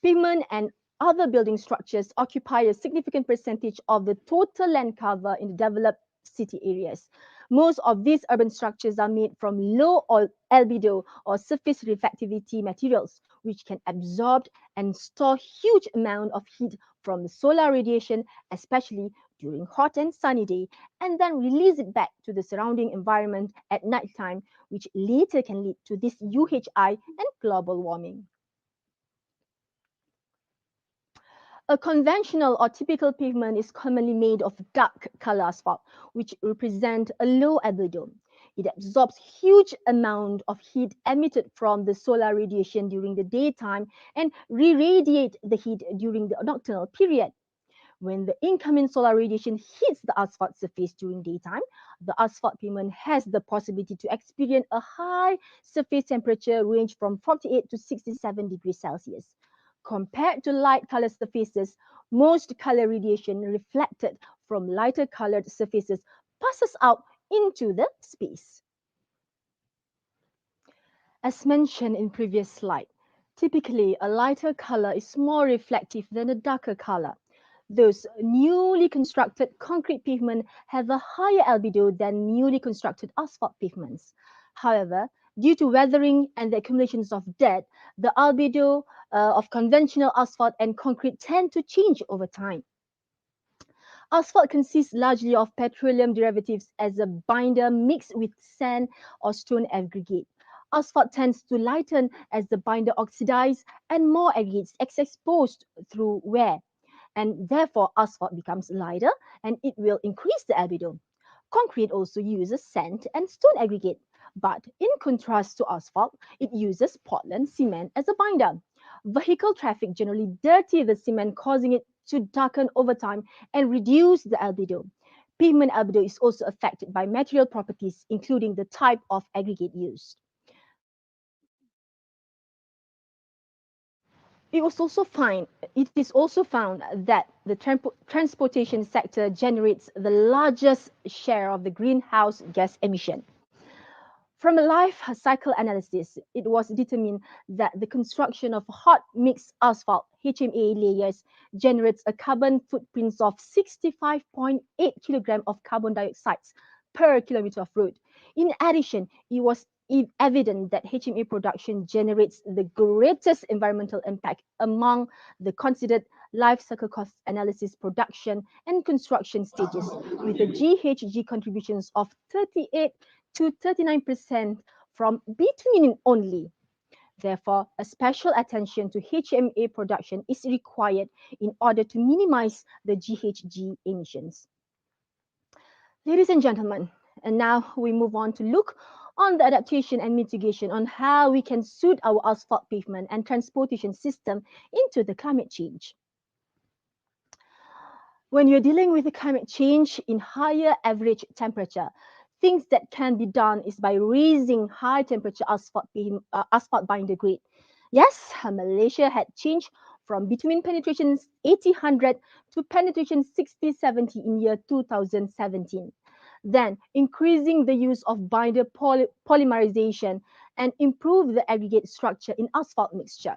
Pavement and other building structures occupy a significant percentage of the total land cover in the developed city areas. Most of these urban structures are made from low albedo or surface reflectivity materials, which can absorb and store huge amount of heat from the solar radiation, especially during hot and sunny day, and then release it back to the surrounding environment at nighttime, which later can lead to this UHI and global warming. A conventional or typical pavement is commonly made of dark color asphalt, which represent a low albedo. It absorbs huge amount of heat emitted from the solar radiation during the daytime and re-radiate the heat during the nocturnal period. When the incoming solar radiation hits the asphalt surface during daytime, the asphalt pavement has the possibility to experience a high surface temperature range from 48 to 67 degrees Celsius. Compared to light colored surfaces, Most color radiation reflected from lighter colored surfaces passes out into the space. As mentioned in previous slide, typically a lighter color is more reflective than a darker color. Those newly constructed concrete pavement have a higher albedo than newly constructed asphalt pavements. However, due to weathering and the accumulations of dirt, the albedo of conventional asphalt and concrete tend to change over time. Asphalt consists largely of petroleum derivatives as a binder mixed with sand or stone aggregate. Asphalt tends to lighten as the binder oxidizes and more aggregates is exposed through wear, and therefore asphalt becomes lighter and it will increase the albedo. Concrete also uses sand and stone aggregate, but in contrast to asphalt, it uses Portland cement as a binder. Vehicle traffic generally dirty the cement, causing it to darken over time and reduce the albedo. Pavement albedo is also affected by material properties, including the type of aggregate used. It is also found that the transportation sector generates the largest share of the greenhouse gas emission. From a life cycle analysis, it was determined that the construction of hot mixed asphalt HMA layers generates a carbon footprint of 65.8 kg of carbon dioxide per kilometer of road. In addition, it was evident that HMA production generates the greatest environmental impact among the considered life cycle cost analysis production and construction stages, with the GHG contributions of 38 to 39% from bitumen only. Therefore, a special attention to HMA production is required in order to minimize the GHG emissions. Ladies and gentlemen, and now we move on to look on the adaptation and mitigation on how we can suit our asphalt pavement and transportation system into the climate change. When you're dealing with the climate change in higher average temperature, things that can be done is by raising high temperature asphalt binder grade. Yes, Malaysia had changed from bitumen penetration 80-100 to penetration 60-70 in year 2017. Then increasing the use of binder polymerization and improve the aggregate structure in asphalt mixture.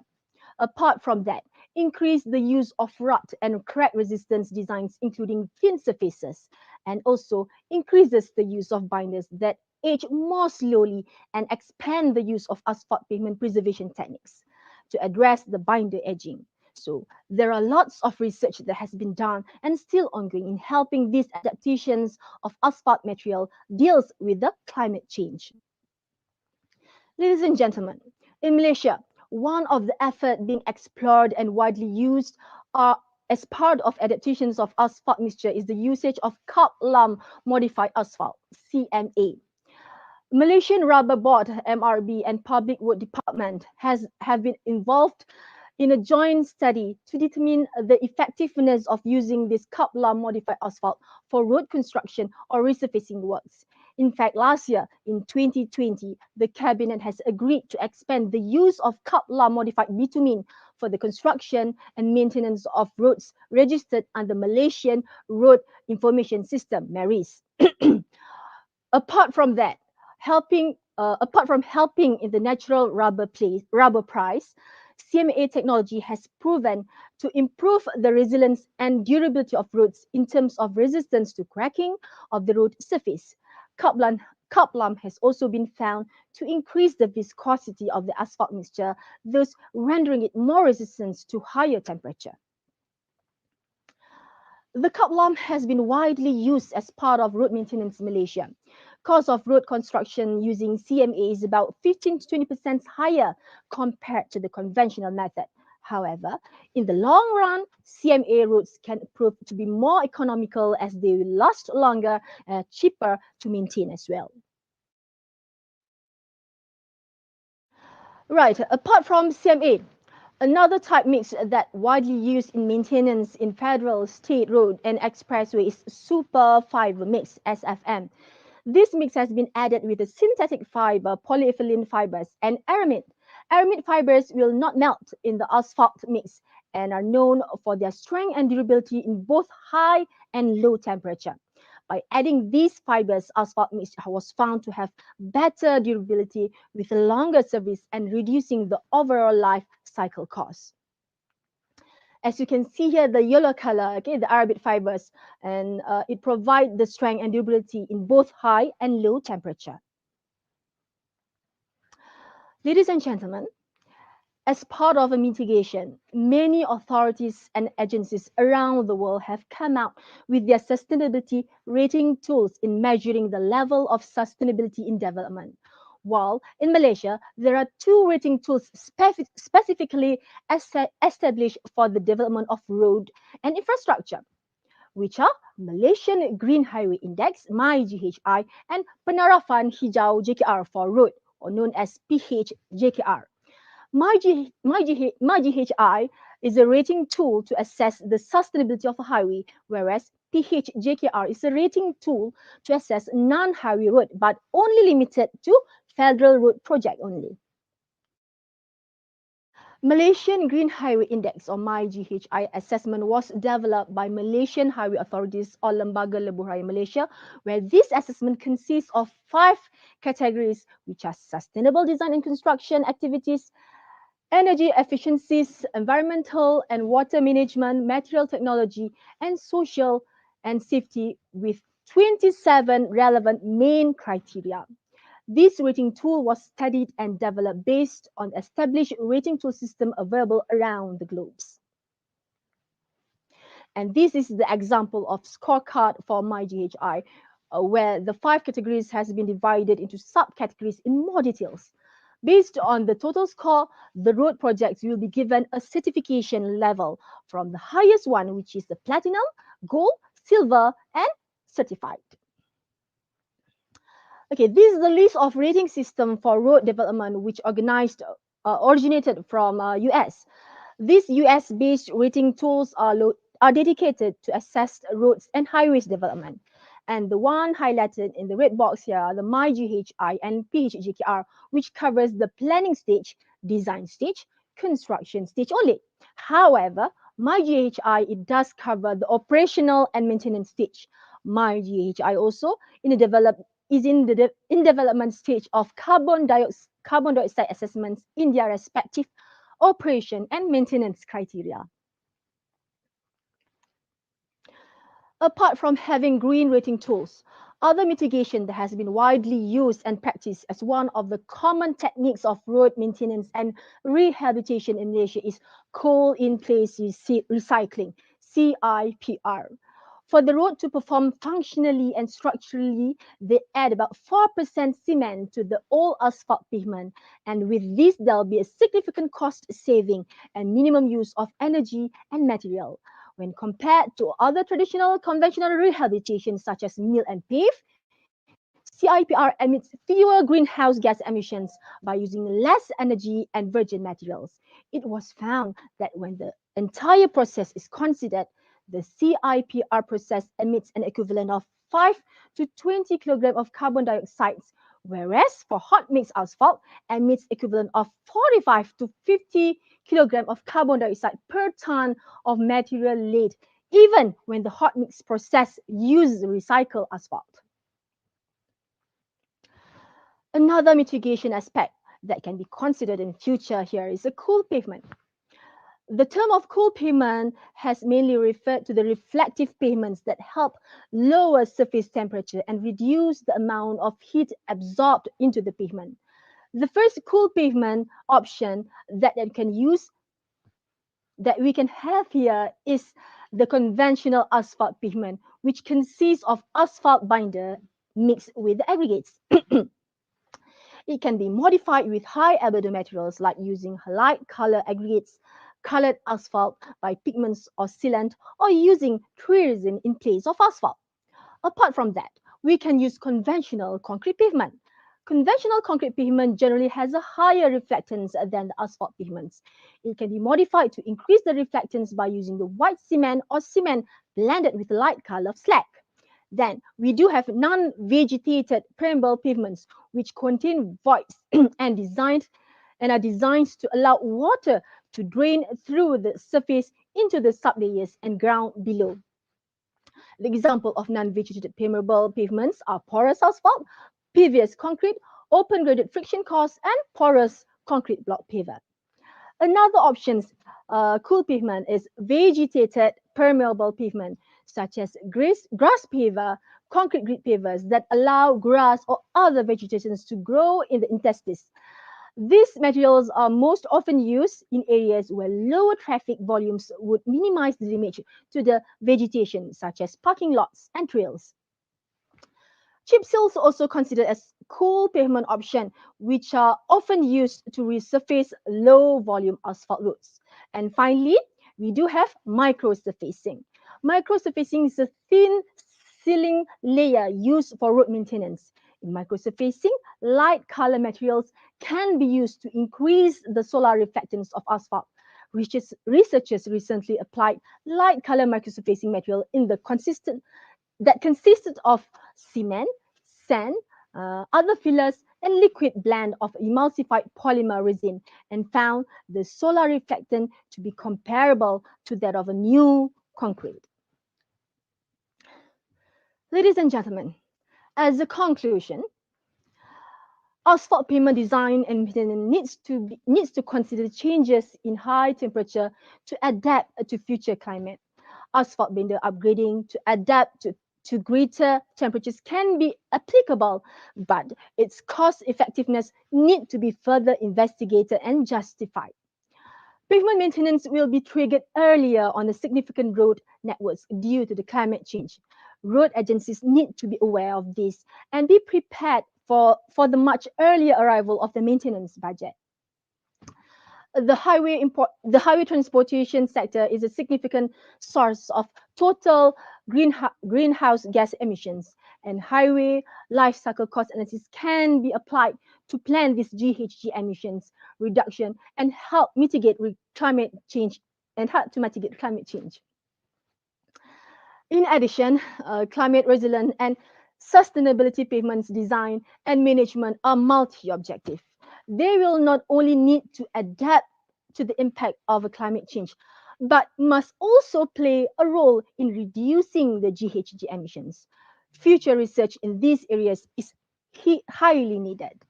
Apart from that, increase the use of rut and crack resistance designs, including thin surfaces, and also increases the use of binders that age more slowly and expand the use of asphalt pavement preservation techniques to address the binder aging. So there are lots of research that has been done and still ongoing in helping these adaptations of asphalt material deals with the climate change. Ladies and gentlemen, in Malaysia, one of the efforts being explored and widely used as part of adaptations of asphalt mixture is the usage of cup-lump modified asphalt, CMA. Malaysian Rubber Board, MRB, and Public Works Department have been involved in a joint study to determine the effectiveness of using this cup-lump modified asphalt for road construction or resurfacing works. In fact, last year, in 2020, the Cabinet has agreed to expand the use of cup-lump modified bitumen for the construction and maintenance of roads registered under Malaysian Road Information System, MARIS. Apart from helping in the natural rubber price, CMA technology has proven to improve the resilience and durability of roads in terms of resistance to cracking of the road surface. Cup-lump has also been found to increase the viscosity of the asphalt mixture, thus rendering it more resistant to higher temperature. The cup-lump has been widely used as part of road maintenance in Malaysia. Cost of road construction using CMA is about 15 to 20% higher compared to the conventional method. However, in the long run, CMA roads can prove to be more economical as they will last longer and cheaper to maintain as well. Right, apart from CMA, another type mix that widely used in maintenance in federal, state road and expressway is super fiber mix, SFM. This mix has been added with the synthetic fiber, polyethylene fibers, and aramid. Aramid fibers will not melt in the asphalt mix and are known for their strength and durability in both high and low temperature. By adding these fibers, asphalt mix was found to have better durability with longer service and reducing the overall life cycle cost. As you can see here, the yellow color, okay, the Arabic fibers, and it provides the strength and durability in both high and low temperature. Ladies and gentlemen, as part of a mitigation, many authorities and agencies around the world have come out with their sustainability rating tools in measuring the level of sustainability in development. While in Malaysia, there are two rating tools specifically established for the development of road and infrastructure, which are Malaysian Green Highway Index, MyGHI, and Penerapan Hijau JKR for road, or known as PHJKR. MyGHI is a rating tool to assess the sustainability of a highway, whereas PHJKR is a rating tool to assess non-highway road, but only limited to federal road project only. Malaysian Green Highway Index or MyGHI assessment was developed by Malaysian Highway Authorities or Lembaga Lebuh Raya Malaysia, where this assessment consists of 5 categories, which are sustainable design and construction activities, energy efficiencies, environmental and water management, material technology, and social and safety, with 27 relevant main criteria. This rating tool was studied and developed based on established rating tool system available around the globe. And this is the example of scorecard for MyGHI, where the 5 categories has been divided into subcategories in more details. Based on the total score, the road projects will be given a certification level from the highest one, which is the platinum, gold, silver, and certified. Okay, this is the list of rating system for road development, which originated from US. These US-based rating tools are dedicated to assess roads and highways development. And the one highlighted in the red box here are the MyGHI and PHJKR, which covers the planning stage, design stage, construction stage only. However, MyGHI, it does cover the operational and maintenance stage. MyGHI also in development stage of carbon dioxide assessments in their respective operation and maintenance criteria. Apart from having green rating tools, other mitigation that has been widely used and practiced as one of the common techniques of road maintenance and rehabilitation in Malaysia is coal-in-place recycling, CIPR. For the road to perform functionally and structurally, they add about 4% cement to the old asphalt pavement. And with this, there'll be a significant cost saving and minimum use of energy and material. When compared to other traditional conventional rehabilitation such as mill and pave, CIPR emits fewer greenhouse gas emissions by using less energy and virgin materials. It was found that when the entire process is considered, the CIPR process emits an equivalent of 5 to 20 kilograms of carbon dioxide, whereas for hot mix asphalt emits equivalent of 45 to 50 kilograms of carbon dioxide per ton of material laid, even when the hot mix process uses recycled asphalt. Another mitigation aspect that can be considered in future here is a cool pavement. The term of cool pavement has mainly referred to the reflective pavements that help lower surface temperature and reduce the amount of heat absorbed into the pavement. The first cool pavement option that we can have here is the conventional asphalt pavement, which consists of asphalt binder mixed with the aggregates. It can be modified with high albedo materials like using light color aggregates, colored asphalt by pigments or sealant, or using triresin in place of asphalt. Apart from that, we can use conventional concrete pavement. Conventional concrete pavement generally has a higher reflectance than the asphalt pavements. It can be modified to increase the reflectance by using the white cement or cement blended with light color slag. Then we do have non-vegetated permeable pavements which contain voids and are designed to allow water to drain through the surface into the sublayers and ground below. The example of non-vegetated permeable pavements are porous asphalt, pervious concrete, open-graded friction course, and porous concrete block paver. Another option, cool pavement, is vegetated permeable pavement, such as grass paver, concrete grid pavers that allow grass or other vegetations to grow in the interstices. These materials are most often used in areas where lower traffic volumes would minimize the damage to the vegetation, such as parking lots and trails. Chip seals are also considered as cool pavement option, which are often used to resurface low volume asphalt roads. And finally, we do have microsurfacing. Microsurfacing is a thin sealing layer used for road maintenance. In microsurfacing, light color materials can be used to increase the solar reflectance of asphalt. Researchers recently applied light color microsurfacing material in the consisted of cement, sand, other fillers, and liquid blend of emulsified polymer resin, and found the solar reflectant to be comparable to that of a new concrete. Ladies and gentlemen, as a conclusion, asphalt pavement design and maintenance needs to consider changes in high temperature to adapt to future climate. Asphalt binder upgrading to adapt to greater temperatures can be applicable, but its cost effectiveness need to be further investigated and justified. Pavement maintenance will be triggered earlier on the significant road networks due to the climate change. Road agencies need to be aware of this and be prepared for the much earlier arrival of the maintenance budget. The highway transportation sector is a significant source of total greenhouse gas emissions, and highway life cycle cost analysis can be applied to plan this GHG emissions reduction and help mitigate climate change. In addition, climate resilient and sustainability pavements design and management are multi-objective. They will not only need to adapt to the impact of climate change, but must also play a role in reducing the GHG emissions. Future research in these areas is highly needed.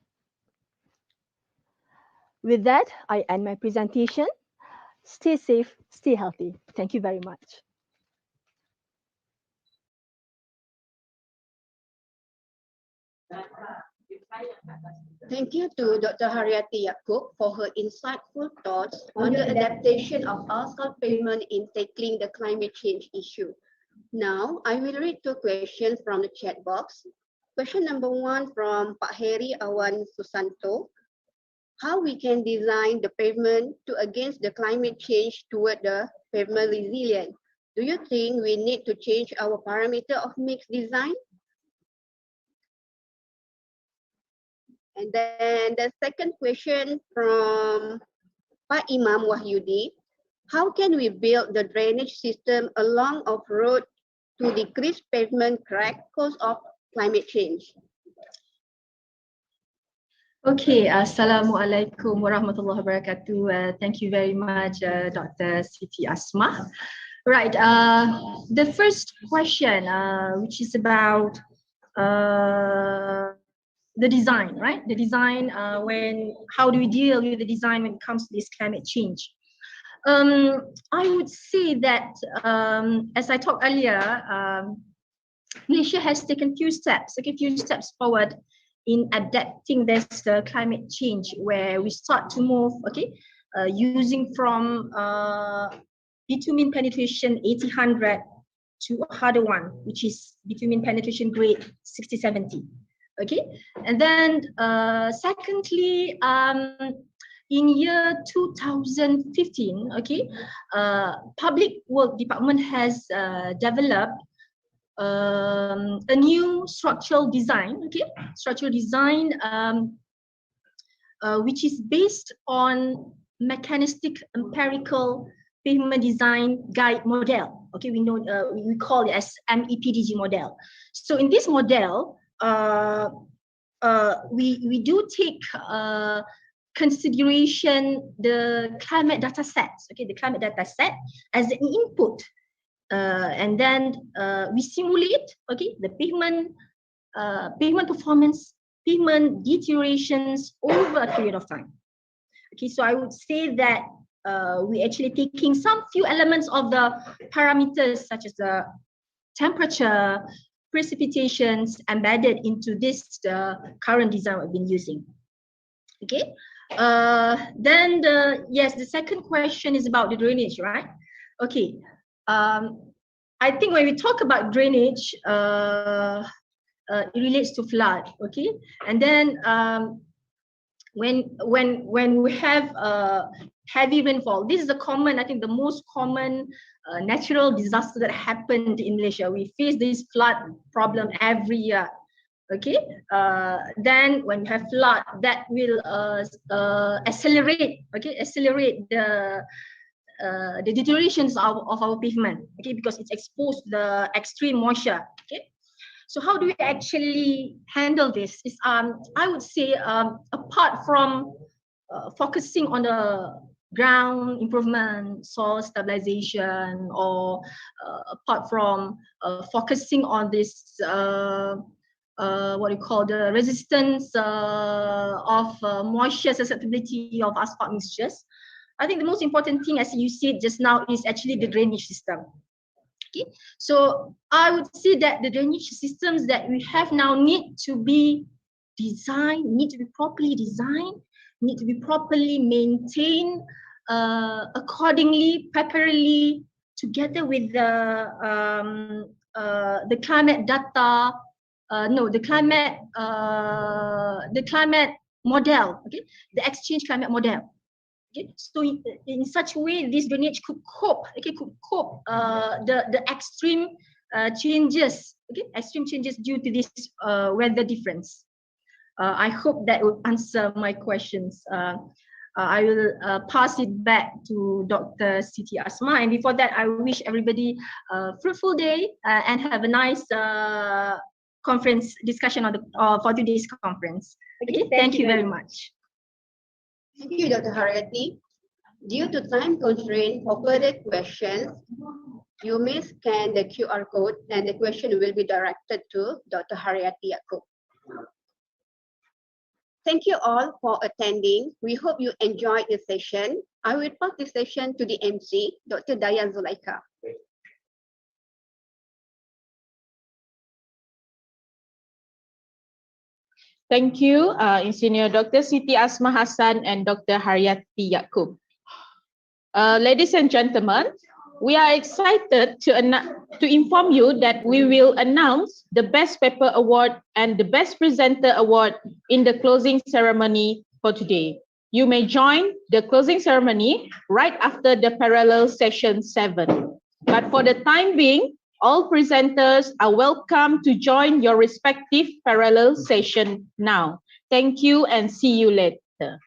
With that, I end my presentation. Stay safe, stay healthy. Thank you very much. Thank you to Dr. Haryati Yaakob for her insightful thoughts on the adaptation of asphalt pavement in tackling the climate change issue. Now, I will read two questions from the chat box. Question number 1 from Pak Heri Awan Susanto. How we can design the pavement to against the climate change toward the pavement resilient? Do you think we need to change our parameter of mix design? And then the second question from Pak Imam Wahyudi. How can we build the drainage system along of road to decrease pavement crack cause of climate change? Okay, Assalamualaikum warahmatullahi wabarakatuh. Thank you very much, Dr. Siti Asma. Right, the first question, which is about the design, right? The design, how do we deal with the design when it comes to this climate change? I would say that, as I talked earlier, Malaysia has taken few steps forward in adapting this climate change, where we start to move, using from bitumen penetration 80-100 to a harder one, which is bitumen penetration grade 60-70. Okay, and then secondly, in year 2015, Public Work Department has developed a new structural design, which is based on mechanistic empirical pavement design guide model. Okay, we call it as MEPDG model. So in this model, we do take consideration the climate data sets, okay, the climate data set as an input, and then we simulate, okay, the pavement performance, pavement deteriorations over a period of time. Okay, so I would say that we actually taking some few elements of the parameters such as the temperature, precipitations embedded into this current design we've been using. Okay, then the second question is about the drainage, right? Okay, I think when we talk about drainage, it relates to flood. Okay, and then when we have heavy rainfall, this is the common, I think the most common natural disaster that happened in Malaysia. We face this flood problem every year. Okay, then when you have flood, that will accelerate the deteriorations of our pavement. Okay, because it's exposed to the extreme moisture. Okay, so how do we actually handle this? Is I would say apart from focusing on the ground improvement, soil stabilization, or apart from focusing on this what you call the resistance of moisture susceptibility of asphalt mixtures, I think the most important thing, as you said just now, is actually the drainage system. Okay, so I would say that the drainage systems that we have now need to be designed, need to be properly designed, need to be properly maintained accordingly, properly, together with the climate data, the climate model, okay, the exchange climate model. Okay, so in such a way, this drainage could cope, the extreme changes, okay, extreme changes due to this weather difference. I hope that will answer my questions. I will pass it back to Dr. Siti Asma, and before that, I wish everybody a fruitful day and have a nice conference discussion on the for today's conference. Okay, thank you very much. Thank you, Dr. Haryati. Due to time constraint, for further questions, you may scan the QR code and the question will be directed to Dr. Haryati Yaakob. Thank you all for attending. We hope you enjoyed the session. I will pass the session to the MC, Dr. Daya Zulaika. Thank you, Engineer Dr. Siti Asma Hassan and Dr. Haryati Yaakob. Ladies and gentlemen, we are excited to inform you that we will announce the Best Paper Award and the Best Presenter Award in the closing ceremony for today. You may join the closing ceremony right after the parallel session 7. But for the time being, all presenters are welcome to join your respective parallel session now. Thank you and see you later.